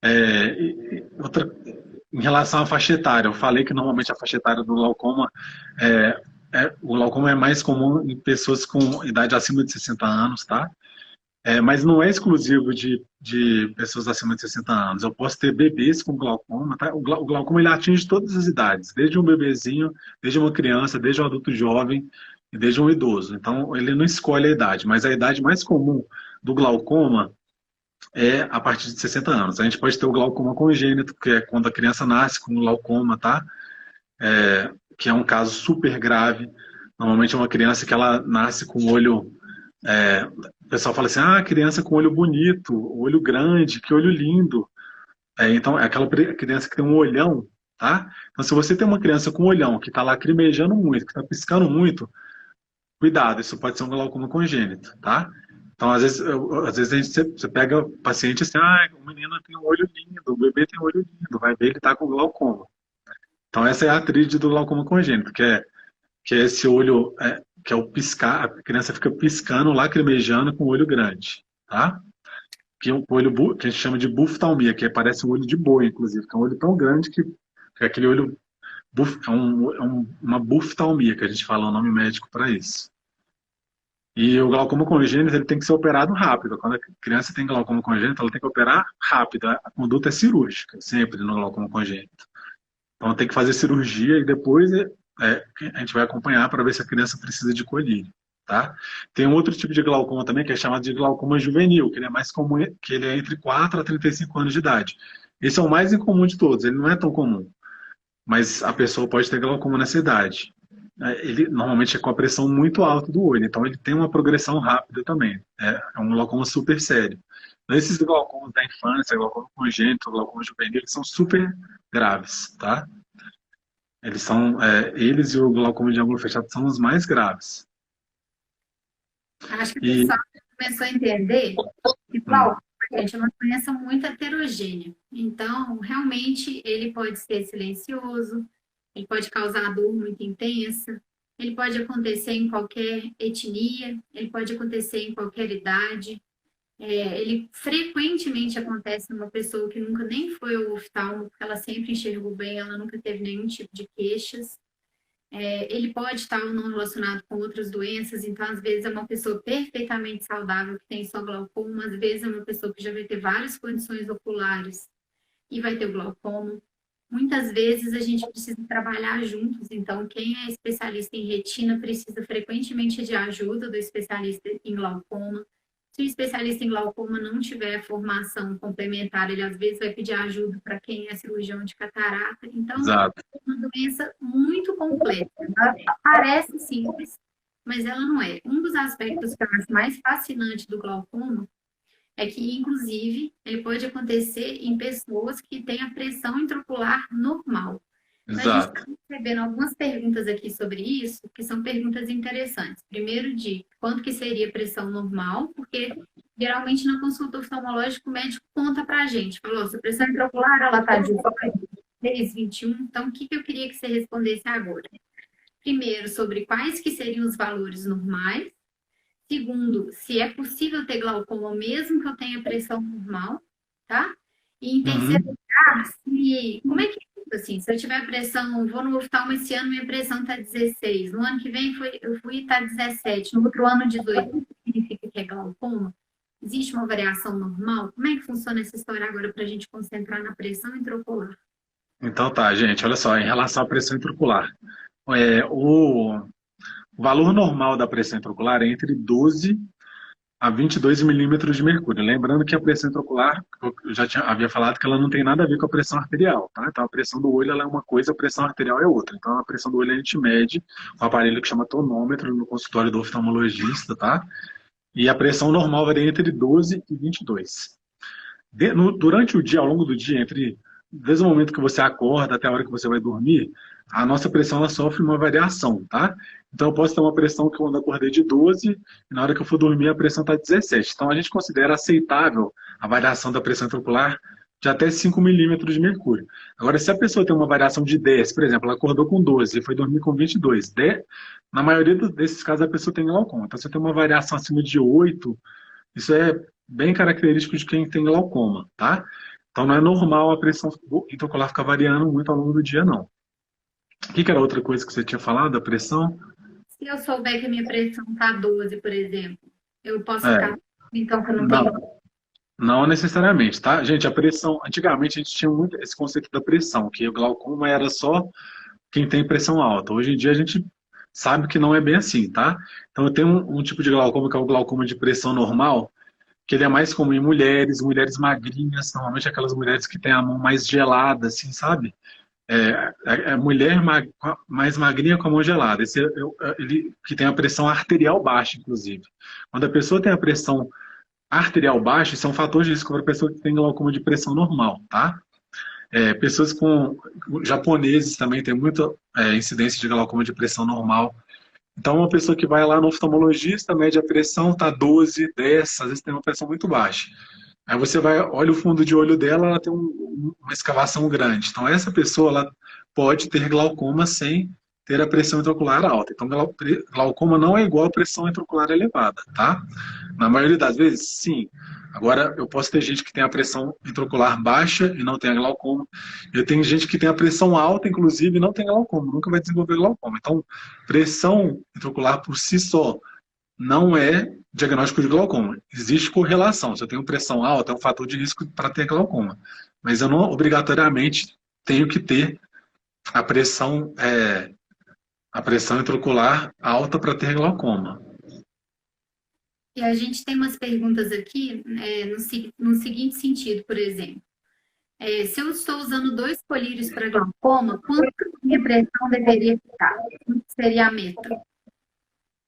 Em relação à faixa etária, eu falei que normalmente a faixa etária do glaucoma o glaucoma é mais comum em pessoas com idade acima de 60 anos, tá? Mas não é exclusivo de pessoas acima de 60 anos. Eu posso ter bebês com glaucoma, tá? O glaucoma ele atinge todas as idades, desde um bebezinho, desde uma criança, desde um adulto jovem e desde um idoso. Então, ele não escolhe a idade, mas a idade mais comum do glaucoma é a partir de 60 anos. A gente pode ter o glaucoma congênito, que é quando a criança nasce com glaucoma, tá? Que é um caso super grave. Normalmente é uma criança que ela nasce com o olho... o pessoal fala assim, criança com olho bonito, olho grande, que olho lindo. Então, é aquela criança que tem um olhão, tá? Então, se você tem uma criança com um olhão que está lacrimejando muito, que está piscando muito, cuidado, isso pode ser um glaucoma congênito, tá? Então, às vezes você pega o paciente assim, o menino tem um olho lindo, o bebê tem um olho lindo, vai ver ele tá com glaucoma. Então, essa é a tríade do glaucoma congênito, que é esse olho, que é o piscar, a criança fica piscando, lacrimejando com o olho grande, tá? Que é um olho que a gente chama de buftalmia, que parece um olho de boi, inclusive, que é um olho tão grande que é aquele olho, uma buftalmia, que a gente fala o nome médico para isso. E o glaucoma congênito ele tem que ser operado rápido. Quando a criança tem glaucoma congênito, ela tem que operar rápido. A conduta é cirúrgica, sempre no glaucoma congênito. Então tem que fazer cirurgia e depois a gente vai acompanhar para ver se a criança precisa de colírio. Tá? Tem um outro tipo de glaucoma também, que é chamado de glaucoma juvenil, que ele é mais comum, que ele é entre 4 a 35 anos de idade. Esse é o mais incomum de todos, ele não é tão comum, mas a pessoa pode ter glaucoma nessa idade. Ele normalmente é com a pressão muito alta do olho, então ele tem uma progressão rápida também. É um glaucoma super sério. Esses glaucomas da infância, glaucoma congênito, glaucoma juvenil, eles são super graves, tá? Eles e o glaucoma de ângulo fechado são os mais graves. Acho que o E, pessoal começou a entender que hum, glaucoma, gente, é uma doença muito heterogênea. Então, realmente, ele pode ser silencioso, ele pode causar dor muito intensa, ele pode acontecer em qualquer etnia, ele pode acontecer em qualquer idade. Ele frequentemente acontece numa pessoa que nunca nem foi ao oftalmo, porque ela sempre enxergou bem, ela nunca teve nenhum tipo de queixas. Ele pode estar ou não relacionado com outras doenças, então às vezes é uma pessoa perfeitamente saudável que tem só glaucoma, às vezes é uma pessoa que já vai ter várias condições oculares e vai ter o glaucoma. Muitas vezes a gente precisa trabalhar juntos, então quem é especialista em retina precisa frequentemente de ajuda do especialista em glaucoma. Se o especialista em glaucoma não tiver formação complementar, ele às vezes vai pedir ajuda para quem é cirurgião de catarata. Então, exato, é uma doença muito complexa. Ela parece simples, mas ela não é. Um dos aspectos que eu acho mais fascinante do glaucoma é que, inclusive, ele pode acontecer em pessoas que têm a pressão intraocular normal. Então, a gente está exato. recebendo algumas perguntas aqui sobre isso, que são perguntas interessantes. Primeiro, de quanto que seria pressão normal, porque geralmente na consulta oftalmológica o médico conta para a gente, falou, sua pressão intraocular, ela está de 6, 21. Então, o que eu queria que você respondesse agora? Primeiro, sobre quais que seriam os valores normais. Segundo, se é possível ter glaucoma mesmo que eu tenha pressão normal, tá? E em terceiro Uhum. lugar, como é que é isso, assim? Se eu tiver pressão, vou no oftalmo esse ano, minha pressão está 16. No ano que vem eu fui e está 17. No outro ano, 18. Significa que é glaucoma? Existe uma variação normal? Como é que funciona essa história agora para a gente concentrar na pressão intraocular? Então tá, gente, olha só, em relação à pressão intraocular. O valor normal da pressão intraocular é entre 12 a 22 milímetros de mercúrio. Lembrando que a pressão intraocular, havia falado que ela não tem nada a ver com a pressão arterial, tá? Então a pressão do olho ela é uma coisa, a pressão arterial é outra. Então a pressão do olho a gente mede com um aparelho que chama tonômetro no consultório do oftalmologista, tá? E a pressão normal varia entre 12 e 22. Durante o dia, ao longo do dia, desde o momento que você acorda até a hora que você vai dormir, a nossa pressão ela sofre uma variação, tá? Então eu posso ter uma pressão que quando eu acordei de 12, e na hora que eu for dormir a pressão está 17. Então a gente considera aceitável a variação da pressão intraocular de até 5 milímetros de mercúrio. Agora, se a pessoa tem uma variação de 10, por exemplo, ela acordou com 12 e foi dormir com 22, na maioria desses casos a pessoa tem glaucoma. Então se tem uma variação acima de 8, isso é bem característico de quem tem glaucoma, tá? Então não é normal a pressão intraocular ficar variando muito ao longo do dia, não. O que era outra coisa que você tinha falado, da pressão? Se eu souber que a minha pressão está 12, por exemplo, eu posso É, ficar, então, que eu não tenho. não, não necessariamente, tá? Gente, a pressão, antigamente a gente tinha muito esse conceito da pressão, que o glaucoma era só quem tem pressão alta. Hoje em dia a gente sabe que não é bem assim, tá? Então eu tenho um tipo de glaucoma que é o glaucoma de pressão normal, que ele é mais comum em mulheres, mulheres magrinhas, normalmente aquelas mulheres que têm a mão mais gelada, assim, sabe? É mulher mais magrinha com a mão gelada. Ele que tem a pressão arterial baixa, inclusive. Quando a pessoa tem a pressão arterial baixa, isso é um fator de risco para a pessoa que tem glaucoma de pressão normal, tá? Pessoas com japoneses também têm muita incidência de glaucoma de pressão normal. Então, uma pessoa que vai lá no oftalmologista, mede a pressão, tá 12, 10, às vezes tem uma pressão muito baixa. Aí você vai, olha o fundo de olho dela, ela tem uma escavação grande. Então, essa pessoa ela pode ter glaucoma sem ter a pressão intraocular alta. Então, glaucoma não é igual a pressão intraocular elevada, tá? Na maioria das vezes, sim. Agora, eu posso ter gente que tem a pressão intraocular baixa e não tem a glaucoma. Eu tenho gente que tem a pressão alta, inclusive, e não tem glaucoma, nunca vai desenvolver glaucoma. Então, pressão intraocular por si só não é diagnóstico de glaucoma. Existe correlação. Se eu tenho pressão alta, é um fator de risco para ter glaucoma. Mas eu não obrigatoriamente tenho que ter a pressão, a pressão intraocular alta para ter glaucoma. E a gente tem umas perguntas aqui no seguinte sentido, por exemplo. Se eu estou usando 2 colírios para glaucoma, quanto de pressão deveria ficar? Quanto seria a meta?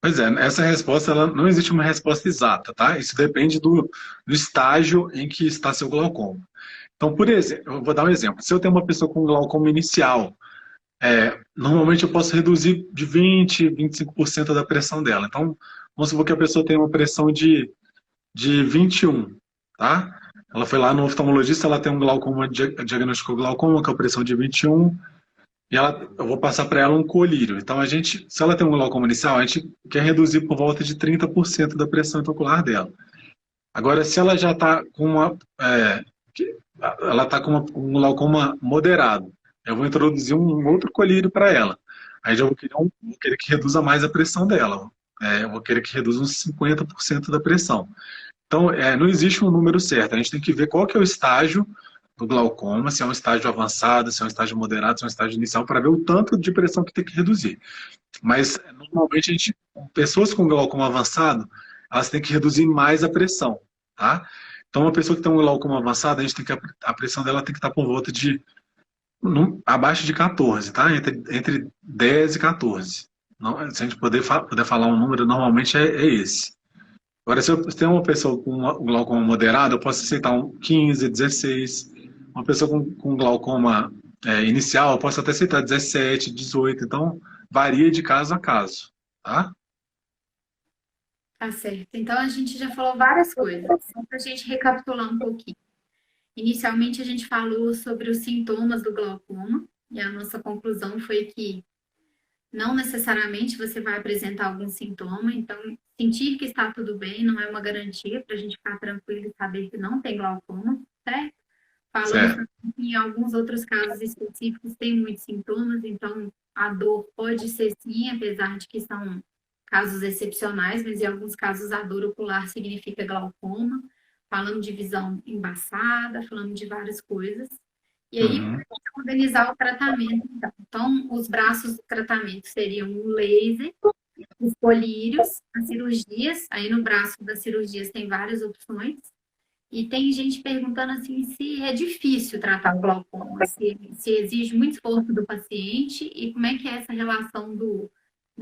Pois é, essa resposta, ela, não existe uma resposta exata, tá? Isso depende do estágio em que está seu glaucoma. Então, por exemplo, eu vou dar um exemplo. Se eu tenho uma pessoa com glaucoma inicial, normalmente eu posso reduzir de 20, 25% da pressão dela. Então, vamos supor que a pessoa tem uma pressão de 21, tá? Ela foi lá no oftalmologista, ela tem um glaucoma, diagnosticou glaucoma com a pressão de 21, e eu vou passar para ela um colírio. Então, se ela tem um glaucoma inicial, a gente quer reduzir por volta de 30% da pressão intraocular dela. Agora, se ela já está com ela está com um glaucoma moderado, eu vou introduzir um outro colírio para ela. Aí já vou querer que reduza mais a pressão dela. Eu vou querer que reduza uns 50% da pressão. Então, não existe um número certo. A gente tem que ver qual que é o estágio do glaucoma, se é um estágio avançado, se é um estágio moderado, se é um estágio inicial, para ver o tanto de pressão que tem que reduzir. Mas, normalmente, pessoas com glaucoma avançado, elas têm que reduzir mais a pressão, tá? Então, uma pessoa que tem um glaucoma avançado, a pressão dela tem que estar por volta de, abaixo de 14, tá? Entre 10 e 14. Não, se a gente puder falar um número, normalmente é esse. Agora, se eu tenho uma pessoa com um glaucoma moderado, eu posso aceitar um 15, 16. Uma pessoa com glaucoma inicial, eu posso até aceitar 17, 18. Então, varia de caso a caso, tá? Tá certo. Então, a gente já falou várias coisas. Só para a gente recapitular um pouquinho. Inicialmente, a gente falou sobre os sintomas do glaucoma, e a nossa conclusão foi que não necessariamente você vai apresentar algum sintoma, então sentir que está tudo bem não é uma garantia para a gente ficar tranquilo e saber que não tem glaucoma, certo? Falamos Certo. que em alguns outros casos específicos tem muitos sintomas, então a dor pode ser sim, apesar de que são casos excepcionais, mas em alguns casos a dor ocular significa glaucoma. Falamos de visão embaçada, falamos de várias coisas. E aí, para Uhum. organizar o tratamento, então, os braços do tratamento seriam o laser, os colírios, as cirurgias. Aí no braço das cirurgias tem várias opções. E tem gente perguntando assim se é difícil tratar o glaucoma, se exige muito esforço do paciente e como é que é essa relação do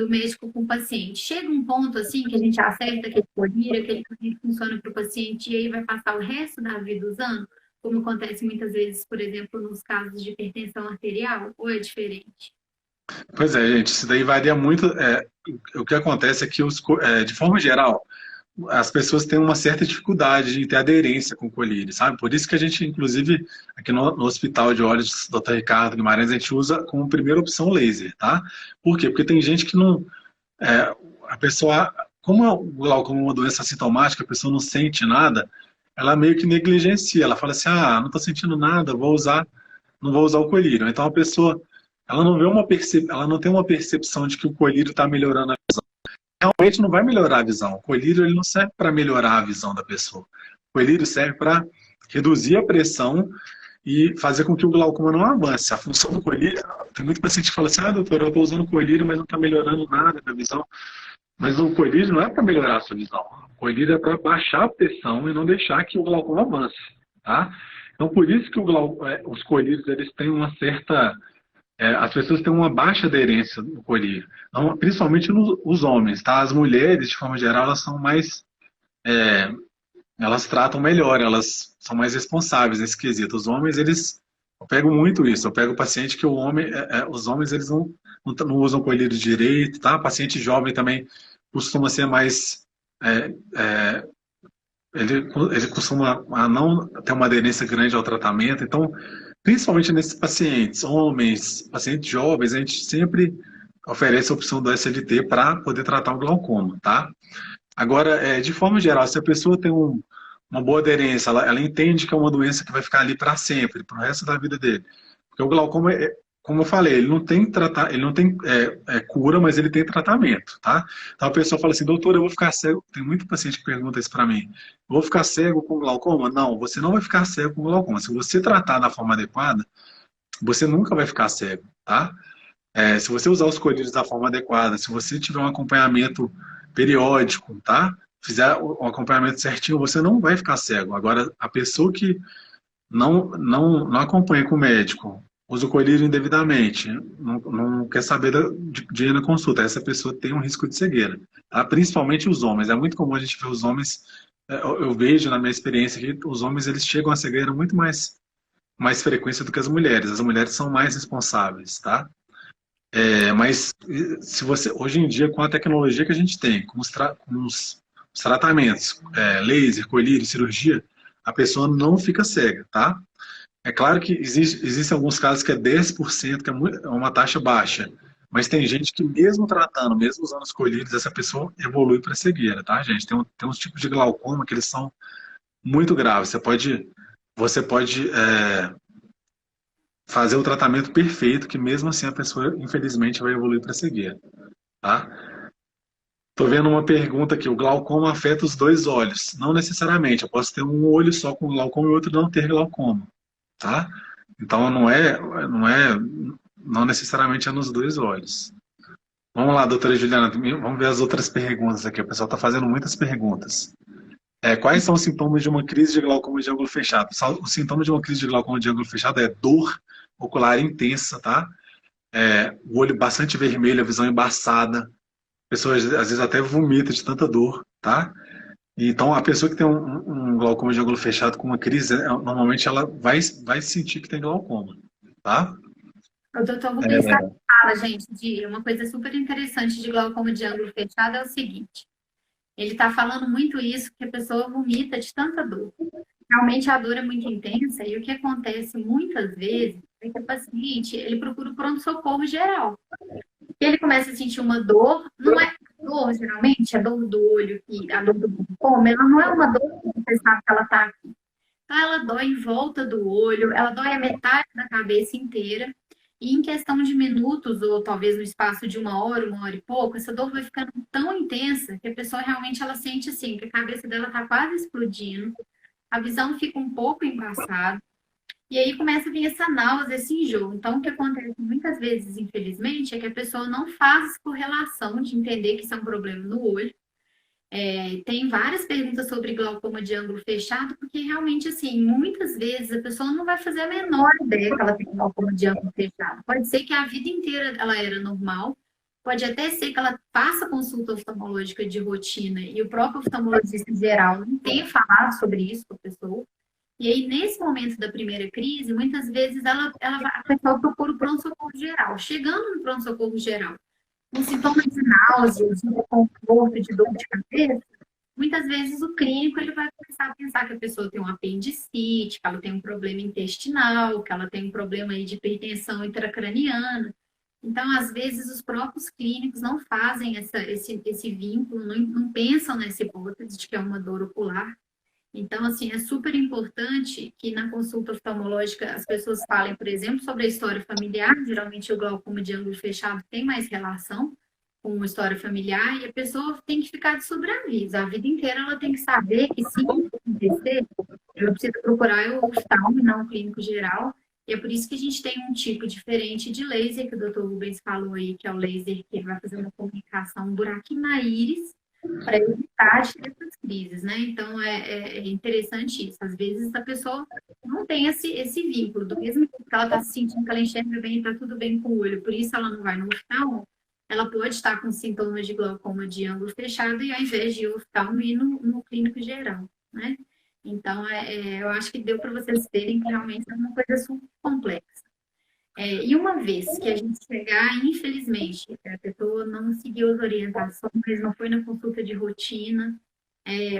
médico com o paciente. Chega um ponto assim que a gente acerta aquele colírio funciona para o paciente e aí vai passar o resto da vida usando, como acontece muitas vezes, por exemplo, nos casos de hipertensão arterial, ou é diferente? Pois é, gente, isso daí varia muito. O que acontece é que, de forma geral, as pessoas têm uma certa dificuldade de ter aderência com o colírio, sabe? Por isso que a gente, inclusive, aqui no Hospital de Olhos Dr. Ricardo Guimarães, a gente usa como primeira opção laser, tá? Por quê? Porque tem gente que não. A pessoa, como o glaucoma é uma doença sintomática, a pessoa não sente nada, ela meio que negligencia. Ela fala assim: ah, não estou sentindo nada, não vou usar o colírio. Então a pessoa, ela não tem uma percepção de que o colírio está melhorando a visão. Realmente não vai melhorar a visão. O colírio ele não serve para melhorar a visão da pessoa. O colírio serve para reduzir a pressão e fazer com que o glaucoma não avance. A função do colírio, tem muito paciente que fala assim: ah, doutor, eu estou usando o colírio, mas não está melhorando nada da visão. Mas o colírio não é para melhorar a sua visão. O colírio é para baixar a pressão e não deixar que o glaucoma avance, tá? Então, por isso que os colírios eles têm uma certa. As pessoas têm uma baixa aderência no colírio, não, principalmente os homens, tá? As mulheres, de forma geral, elas são mais. Elas tratam melhor, elas são mais responsáveis nesse quesito. Os homens, eu pego muito isso. Eu pego o paciente que os homens, eles não usam colírio direito, tá? Paciente jovem também costuma ser mais. é, é, ele costuma a não ter uma aderência grande ao tratamento. Então, principalmente nesses pacientes, homens, pacientes jovens, a gente sempre oferece a opção do SLT para poder tratar o glaucoma, tá? Agora, de forma geral, se a pessoa tem uma boa aderência, ela entende que é uma doença que vai ficar ali para sempre, para o resto da vida dele. Porque o glaucoma, como eu falei, ele não tem cura, mas ele tem tratamento, tá? Então a pessoa fala assim: doutor, eu vou ficar cego. Tem muito paciente que pergunta isso para mim. Eu vou ficar cego com glaucoma? Não, você não vai ficar cego com glaucoma. Se você tratar da forma adequada, você nunca vai ficar cego, tá? Se você usar os colírios da forma adequada, se você tiver um acompanhamento periódico, tá? Fizer o acompanhamento certinho, você não vai ficar cego. Agora, a pessoa que não acompanha com o médico, usa o colírio indevidamente, não quer saber de ir na consulta, essa pessoa tem um risco de cegueira, tá? Principalmente os homens. É muito comum a gente ver os homens, eu vejo na minha experiência que os homens eles chegam à cegueira muito mais frequência do que as mulheres. As mulheres são mais responsáveis, tá? Mas se você hoje em dia com a tecnologia que a gente tem, com os tratamentos, laser, colírio, cirurgia, a pessoa não fica cega, tá? É claro que existem alguns casos que é 10%, que é uma taxa baixa. Mas tem gente que mesmo tratando, mesmo usando os colírios, essa pessoa evolui para cegueira, tá, gente? Tem uns tipos de glaucoma que eles são muito graves. Você pode fazer o tratamento perfeito, que mesmo assim a pessoa, infelizmente, vai evoluir para cegueira, tá? Tô vendo uma pergunta aqui, o glaucoma afeta os dois olhos? Não necessariamente, eu posso ter um olho só com glaucoma e outro não ter glaucoma, tá? Então não necessariamente é nos dois olhos. Vamos lá, doutora Juliana, vamos ver as outras perguntas aqui. O pessoal está fazendo muitas perguntas. Quais são os sintomas de uma crise de glaucoma de ângulo fechado? O sintoma de uma crise de glaucoma de ângulo fechado é dor ocular intensa, tá? O olho bastante vermelho, a visão embaçada. A pessoa às vezes até vomita de tanta dor, tá? Então, a pessoa que tem um glaucoma de ângulo fechado com uma crise, normalmente ela vai sentir que tem glaucoma, tá? O doutor Rubens fala, gente, de uma coisa super interessante de glaucoma de ângulo fechado é o seguinte. Ele está falando muito isso, que a pessoa vomita de tanta dor. Realmente a dor é muito intensa e o que acontece muitas vezes é que o paciente, ele procura o pronto-socorro geral. E ele começa a sentir uma dor, não é dor, geralmente, a dor do olho, a dor do glaucoma, ela não é uma dor que você sabe que ela está aqui. Então, ela dói em volta do olho, ela dói a metade da cabeça inteira. E em questão de minutos, ou talvez no espaço de uma hora e pouco, essa dor vai ficando tão intensa que a pessoa realmente ela sente assim, que a cabeça dela está quase explodindo, a visão fica um pouco embaçada, e aí começa a vir essa náusea, esse enjoo. Então, o que acontece muitas vezes, infelizmente, é que a pessoa não faz correlação de entender que isso é um problema no olho. Tem várias perguntas sobre glaucoma de ângulo fechado, porque realmente, assim, muitas vezes a pessoa não vai fazer a menor ideia que ela tem glaucoma de ângulo fechado. Pode ser que a vida inteira ela era normal, pode até ser que ela faça consulta oftalmológica de rotina e o próprio oftalmologista em geral não tenha falado sobre isso com a pessoa. E aí, nesse momento da primeira crise, muitas vezes a pessoa procura o pronto-socorro geral. Chegando no pronto-socorro geral, com sintomas de náusea, de desconforto, de dor de cabeça, muitas vezes o clínico ele vai começar a pensar que a pessoa tem um apendicite, que ela tem um problema intestinal, que ela tem um problema aí de hipertensão intracraniana. Então, às vezes, os próprios clínicos não fazem esse vínculo, não pensam nessa hipótese de que é uma dor ocular. Então, assim, é super importante que na consulta oftalmológica as pessoas falem, por exemplo, sobre a história familiar. Geralmente o glaucoma de ângulo fechado tem mais relação com uma história familiar e a pessoa tem que ficar de sobreaviso. A vida inteira ela tem que saber que se isso acontecer, ela precisa procurar o oftalmo e não o clínico geral. E é por isso que a gente tem um tipo diferente de laser, que o Dr. Rubens falou aí, que é o laser que ele vai fazer uma comunicação, um buraquinho na íris, para evitar de ter essas crises, né? Então, é interessante isso. Às vezes, a pessoa não tem esse vínculo. Do mesmo que ela está se sentindo que ela enxerga bem, está tudo bem com o olho, por isso ela não vai no oftalmo, ela pode estar com sintomas de glaucoma de ângulo fechado e, ao invés de ir ao oftalmo, ir no clínico geral, né? Então, eu acho que deu para vocês verem que realmente é uma coisa super complexa. E uma vez que a gente chegar, infelizmente, a pessoa não seguiu as orientações, não foi na consulta de rotina,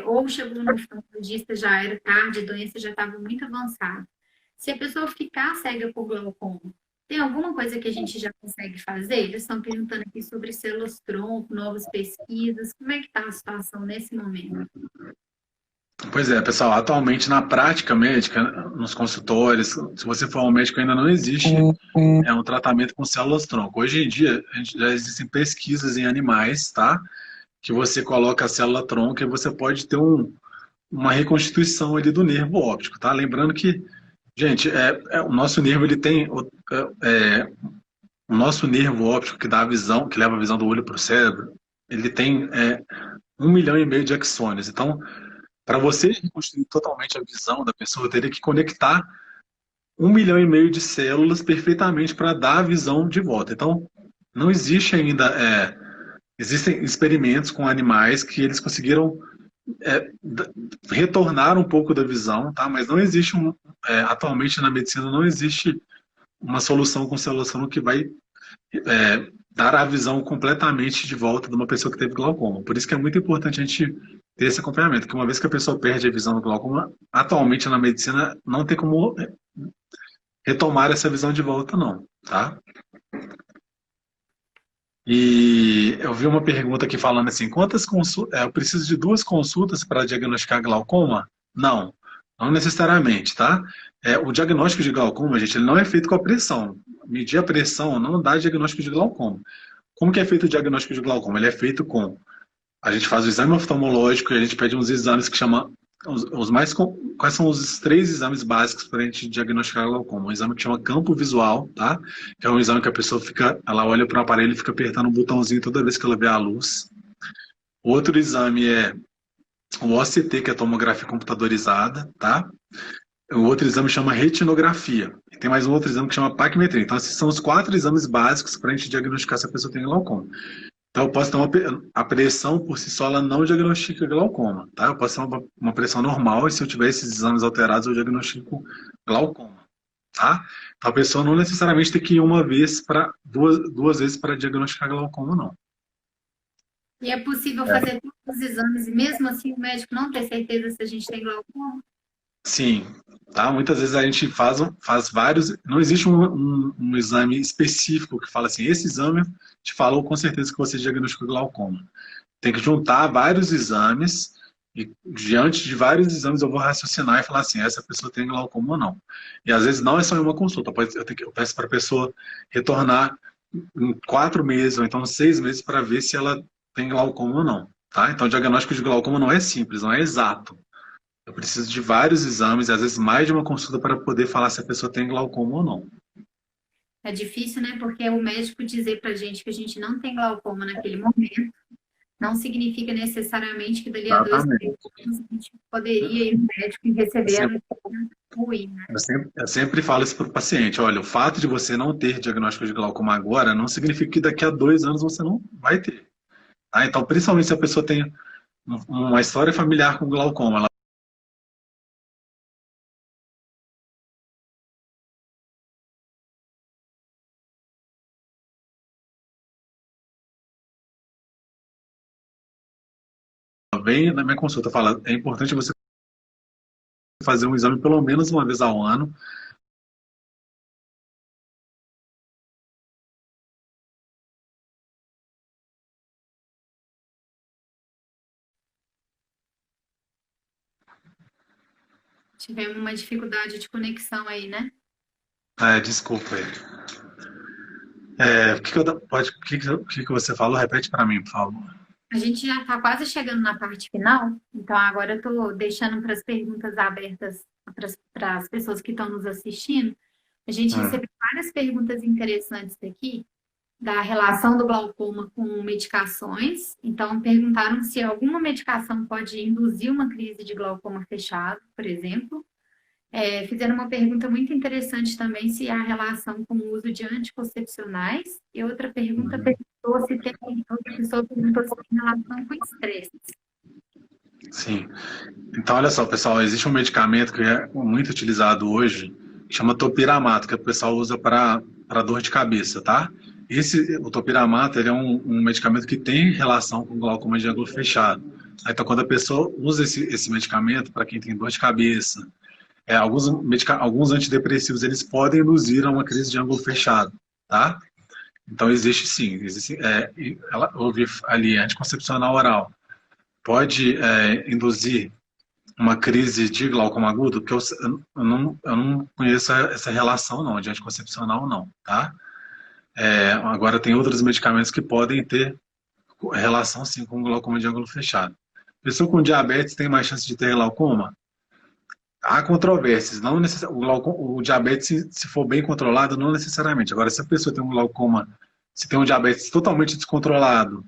ou chegou no oftalmologista, já era tarde, a doença já estava muito avançada. Se a pessoa ficar cega por glaucoma, tem alguma coisa que a gente já consegue fazer? Eles estão perguntando aqui sobre células-tronco, novas pesquisas. Como é que está a situação nesse momento? Pois é, pessoal, atualmente na prática médica, nos consultórios, se você for ao médico, ainda não existe um tratamento com células-tronco. Hoje em dia, já existem pesquisas em animais, tá? Que você coloca a célula-tronco e você pode ter uma reconstituição ali do nervo óptico, tá? Lembrando que, gente, o nosso nervo, ele tem... o nosso nervo óptico que dá a visão, que leva a visão do olho para o cérebro, ele tem 1,5 milhão de axônios. Então, para você reconstruir totalmente a visão da pessoa, eu teria que conectar 1,5 milhão de células perfeitamente para dar a visão de volta. Então, não existe ainda, existem experimentos com animais que eles conseguiram retornar um pouco da visão, tá? Mas não existe atualmente na medicina não existe uma solução com célula que vai dar a visão completamente de volta de uma pessoa que teve glaucoma. Por isso que é muito importante a gente ter esse acompanhamento, que uma vez que a pessoa perde a visão do glaucoma, atualmente na medicina não tem como retomar essa visão de volta, não, tá? E eu vi uma pergunta aqui falando assim, quantas consultas, eu preciso de 2 consultas para diagnosticar glaucoma? Não, não necessariamente, tá? O diagnóstico de glaucoma, gente, ele não é feito com a pressão. Medir a pressão não dá diagnóstico de glaucoma. Como que é feito o diagnóstico de glaucoma? Ele é feito com, a gente faz o exame oftalmológico e a gente pede uns exames que chama quais são os 3 exames básicos para a gente diagnosticar glaucoma? Um exame que chama campo visual, tá? Que é um exame que a pessoa ela olha para o aparelho e fica apertando um botãozinho toda vez que ela vê a luz. Outro exame é o OCT, que é a tomografia computadorizada, tá? O outro exame chama retinografia. E tem mais um outro exame que chama paquimetria. Então, esses são os 4 exames básicos para a gente diagnosticar se a pessoa tem glaucoma. Então, eu posso ter a pressão por si só, ela não diagnostica glaucoma, tá? Eu posso ter uma pressão normal e se eu tiver esses exames alterados, eu diagnostico glaucoma, tá? Então, a pessoa não necessariamente tem que ir uma vez para duas vezes para diagnosticar glaucoma, não. E é possível fazer todos os exames e mesmo assim o médico não ter certeza se a gente tem glaucoma? Sim, tá? Muitas vezes a gente faz vários. Não existe um exame específico que fala assim: esse exame te falou com certeza que você diagnosticou glaucoma. Tem que juntar vários exames e diante de vários exames eu vou raciocinar e falar assim: essa pessoa tem glaucoma ou não. E às vezes não é só em uma consulta. Eu peço para a pessoa retornar em 4 meses ou então 6 meses para ver se ela tem glaucoma ou não. Tá? Então, o diagnóstico de glaucoma não é simples, não é exato. Eu preciso de vários exames, e às vezes mais de uma consulta para poder falar se a pessoa tem glaucoma ou não. É difícil, né? Porque o médico dizer pra gente que a gente não tem glaucoma naquele momento não significa necessariamente que dali a 2, 3 Exatamente. anos a gente poderia ir no médico e Eu receber a sempre, notícia ruim, né? eu sempre falo isso para o paciente: olha, o fato de você não ter diagnóstico de glaucoma agora não significa que daqui a 2 anos você não vai ter. Tá? Então, principalmente se a pessoa tem uma história familiar com glaucoma, ela vem na minha consulta e fala: é importante você fazer um exame pelo menos uma vez ao ano. Tivemos uma dificuldade de conexão aí, né? Desculpa aí. O que que você falou? Repete para mim, por favor. A gente já está quase chegando na parte final, então agora eu estou deixando para as perguntas abertas para as pessoas que estão nos assistindo. A gente Hum. recebeu várias perguntas interessantes daqui, da relação do glaucoma com medicações. Então, perguntaram se alguma medicação pode induzir uma crise de glaucoma fechado, por exemplo. Fizeram uma pergunta muito interessante também se há relação com o uso de anticoncepcionais. E outra pergunta perguntou se tem, outra pessoa perguntou se tem relação com estresse. Sim. Então, olha só, pessoal, existe um medicamento que é muito utilizado hoje, que chama topiramato, que o pessoal usa para dor de cabeça, tá? O topiramato, ele é um medicamento que tem relação com glaucoma de ângulo fechado. Então, quando a pessoa usa esse medicamento, para quem tem dor de cabeça, alguns antidepressivos, eles podem induzir a uma crise de ângulo fechado, tá? Então, existe sim. Eu ouvi ali, anticoncepcional oral. Pode induzir uma crise de glaucoma agudo, porque eu não conheço essa relação não, de anticoncepcional não, tá? Agora tem outros medicamentos que podem ter relação sim com glaucoma de ângulo fechado. Pessoa com diabetes tem mais chance de ter glaucoma? Há controvérsias, não o diabetes, se for bem controlado, não necessariamente. Agora, se a pessoa tem um glaucoma, se tem um diabetes totalmente descontrolado,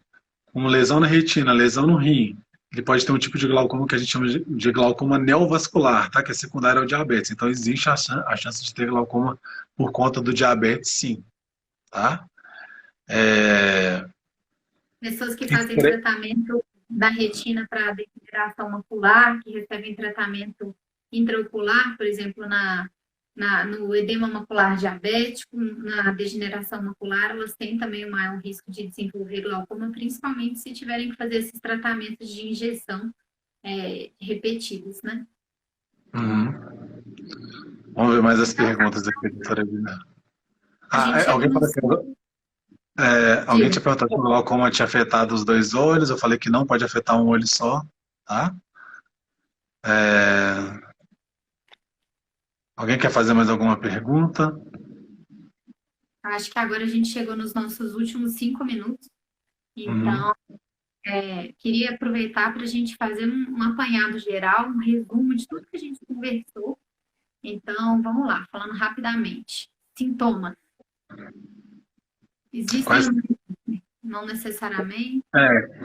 com lesão na retina, lesão no rim, ele pode ter um tipo de glaucoma que a gente chama de glaucoma neovascular, tá? Que é secundário ao diabetes. Então, existe a chance de ter glaucoma por conta do diabetes, sim, tá? É... Pessoas que fazem tratamento da retina para degeneração macular, que recebem tratamento intraocular, por exemplo, no edema macular diabético, na degeneração macular, elas têm também um maior risco de desenvolver glaucoma, principalmente se tiverem que fazer esses tratamentos de injeção repetidos, né? Uhum. Vamos ver mais as perguntas aqui, doutora Edna. A gente chegou Alguém nos... alguém tinha perguntado se o glaucoma tinha afetado os dois olhos. Eu falei que não pode afetar um olho só, tá? Alguém quer fazer mais alguma pergunta? Acho que agora a gente chegou nos nossos últimos 5 minutos. Então, queria aproveitar para a gente fazer um apanhado geral, um resumo de tudo que a gente conversou. Então, vamos lá, falando rapidamente. Sintomas. Existem, não necessariamente.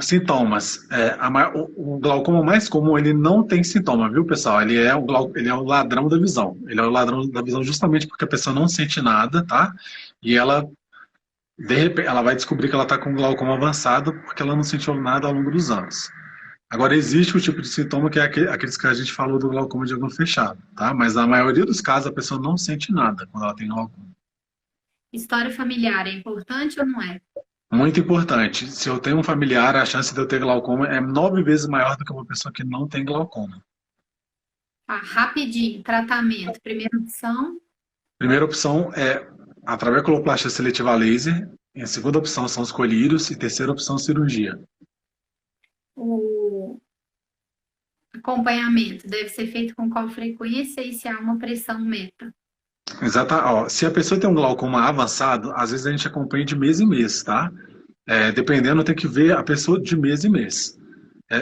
Sintomas. O glaucoma mais comum, ele não tem sintoma, viu, pessoal? Ele é o ladrão da visão. Ele é o ladrão da visão justamente porque a pessoa não sente nada, tá? E ela, de repente, ela vai descobrir que ela está com glaucoma avançado porque ela não sentiu nada ao longo dos anos. Agora, existe o tipo de sintoma que é aqueles que a gente falou do glaucoma de ângulo fechado, tá? Mas na maioria dos casos, a pessoa não sente nada quando ela tem glaucoma. História familiar é importante ou não é? Muito importante. Se eu tenho um familiar, a chance de eu ter glaucoma é 9 vezes maior do que uma pessoa que não tem glaucoma. Rapidinho, tratamento. Primeira opção. Primeira opção é a trabeculoplastia seletiva a laser. E a segunda opção são os colírios. E terceira opção, cirurgia. O acompanhamento deve ser feito com qual frequência e se há uma pressão meta? Exato. Ó, se a pessoa tem um glaucoma avançado, às vezes a gente acompanha de mês em mês, tá? Dependendo, tem que ver a pessoa de mês em mês.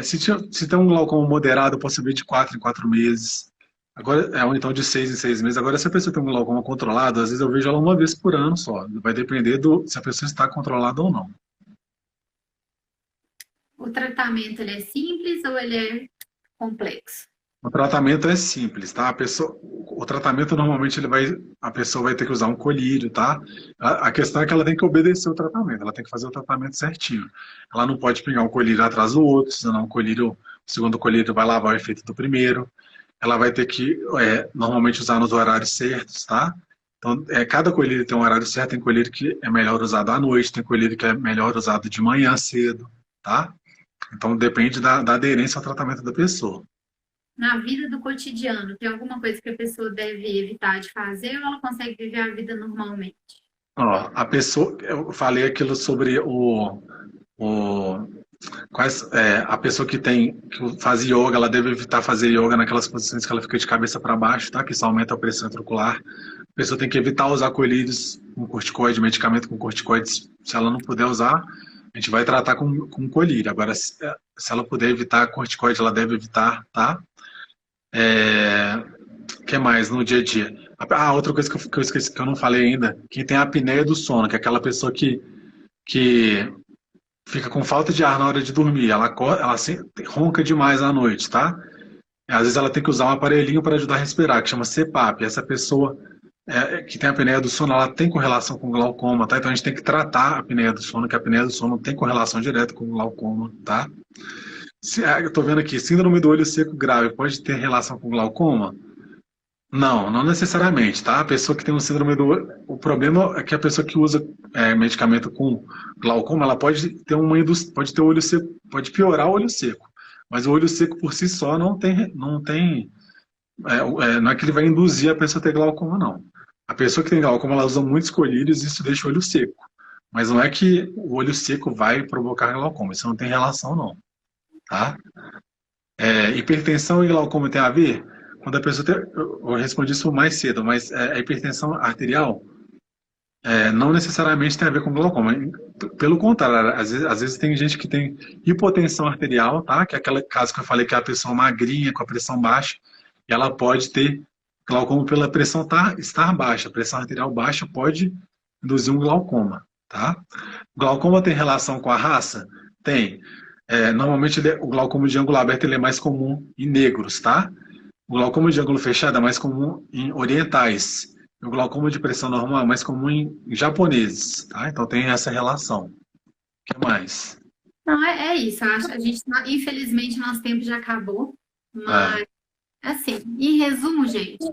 Se tem um glaucoma moderado, eu posso ver de 4 em 4 meses. Agora, ou então de 6 em 6 meses. Agora, se a pessoa tem um glaucoma controlado, às vezes eu vejo ela uma vez por ano só. Vai depender se a pessoa está controlada ou não. O tratamento, ele é simples ou ele é complexo? O tratamento é simples, tá? O tratamento normalmente a pessoa vai ter que usar um colírio, tá? A questão é que ela tem que obedecer o tratamento, ela tem que fazer o tratamento certinho. Ela não pode pegar um colírio atrás do outro, senão o segundo colírio vai lavar o efeito do primeiro. Ela vai ter que normalmente usar nos horários certos, tá? Então, cada colírio tem um horário certo, tem colírio que é melhor usado à noite, tem colírio que é melhor usado de manhã cedo, tá? Então depende da aderência ao tratamento da pessoa. Na vida do cotidiano, tem alguma coisa que a pessoa deve evitar de fazer ou ela consegue viver a vida normalmente? Ó, eu falei aquilo sobre a pessoa que faz yoga, ela deve evitar fazer yoga naquelas posições que ela fica de cabeça para baixo, tá? Que isso aumenta a pressão intraocular. A pessoa tem que evitar usar colírios com corticoide, medicamento com corticoides. Se ela não puder usar, a gente vai tratar com colírio. Agora, se ela puder evitar corticoide, ela deve evitar, tá? Que mais no dia a dia? Outra coisa que eu esqueci, que eu não falei ainda, quem tem a apneia do sono, que é aquela pessoa que fica com falta de ar na hora de dormir, ela ronca demais à noite, tá? Às vezes ela tem que usar um aparelhinho para ajudar a respirar, que chama CPAP. Essa pessoa que tem a apneia do sono, ela tem correlação com glaucoma, tá? Então a gente tem que tratar a apneia do sono, que a apneia do sono tem correlação direta com glaucoma, tá? Eu tô vendo aqui, síndrome do olho seco grave pode ter relação com glaucoma? Não, não necessariamente, tá? A pessoa que tem um síndrome do olho, o problema é que a pessoa que usa medicamento com glaucoma, ela pode ter pode ter olho seco, pode piorar o olho seco. Mas o olho seco por si só não é que ele vai induzir a pessoa a ter glaucoma, não. A pessoa que tem glaucoma, ela usa muitos colírios e isso deixa o olho seco. Mas não é que o olho seco vai provocar glaucoma, isso não tem relação, não. Tá? Hipertensão e glaucoma tem a ver? Quando a pessoa eu respondi isso mais cedo, mas a hipertensão arterial não necessariamente tem a ver com glaucoma. Pelo contrário, às vezes tem gente que tem hipotensão arterial, tá? Que é aquele caso que eu falei que é a pessoa magrinha, com a pressão baixa, e ela pode ter glaucoma pela pressão estar baixa. A pressão arterial baixa pode induzir um glaucoma, tá? Glaucoma tem relação com a raça? Tem. Normalmente o glaucoma de ângulo aberto ele é mais comum em negros, tá? O glaucoma de ângulo fechado é mais comum em orientais. E o glaucoma de pressão normal é mais comum em japoneses, tá? Então tem essa relação. O que mais? Não, é isso. A gente, infelizmente, nosso tempo já acabou. É, Mas, assim, em resumo, gente,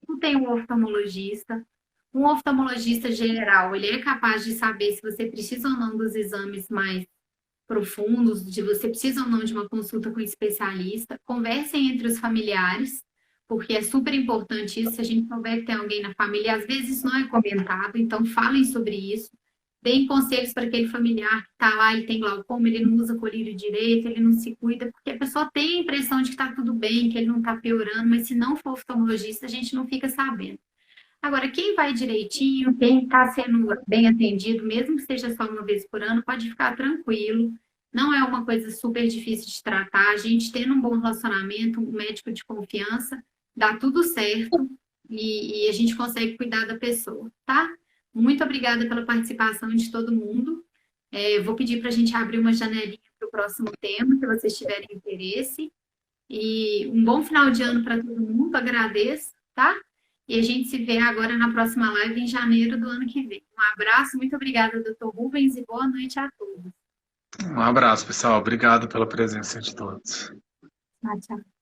não tem um oftalmologista. Um oftalmologista geral, ele é capaz de saber se você precisa ou não dos exames mais profundos, de você precisa ou não de uma consulta com um especialista. Conversem entre os familiares, porque é super importante isso. Se a gente souber que tem alguém na família, às vezes isso não é comentado, então falem sobre isso. Deem conselhos para aquele familiar que está lá, ele tem glaucoma, ele não usa colírio direito, ele não se cuida, porque a pessoa tem a impressão de que está tudo bem, que ele não está piorando, mas se não for oftalmologista, a gente não fica sabendo. Agora, quem vai direitinho, quem está sendo bem atendido, mesmo que seja só uma vez por ano, pode ficar tranquilo. Não é uma coisa super difícil de tratar. A gente tendo um bom relacionamento, um médico de confiança, dá tudo certo e a gente consegue cuidar da pessoa, tá? Muito obrigada pela participação de todo mundo. Vou pedir para a gente abrir uma janelinha para o próximo tema, se vocês tiverem interesse. E um bom final de ano para todo mundo, agradeço, tá? E a gente se vê agora na próxima live em janeiro do ano que vem. Um abraço, muito obrigada, doutor Rubens, e boa noite a todos. um abraço, pessoal. Obrigado pela presença de todos. Tchau, tchau.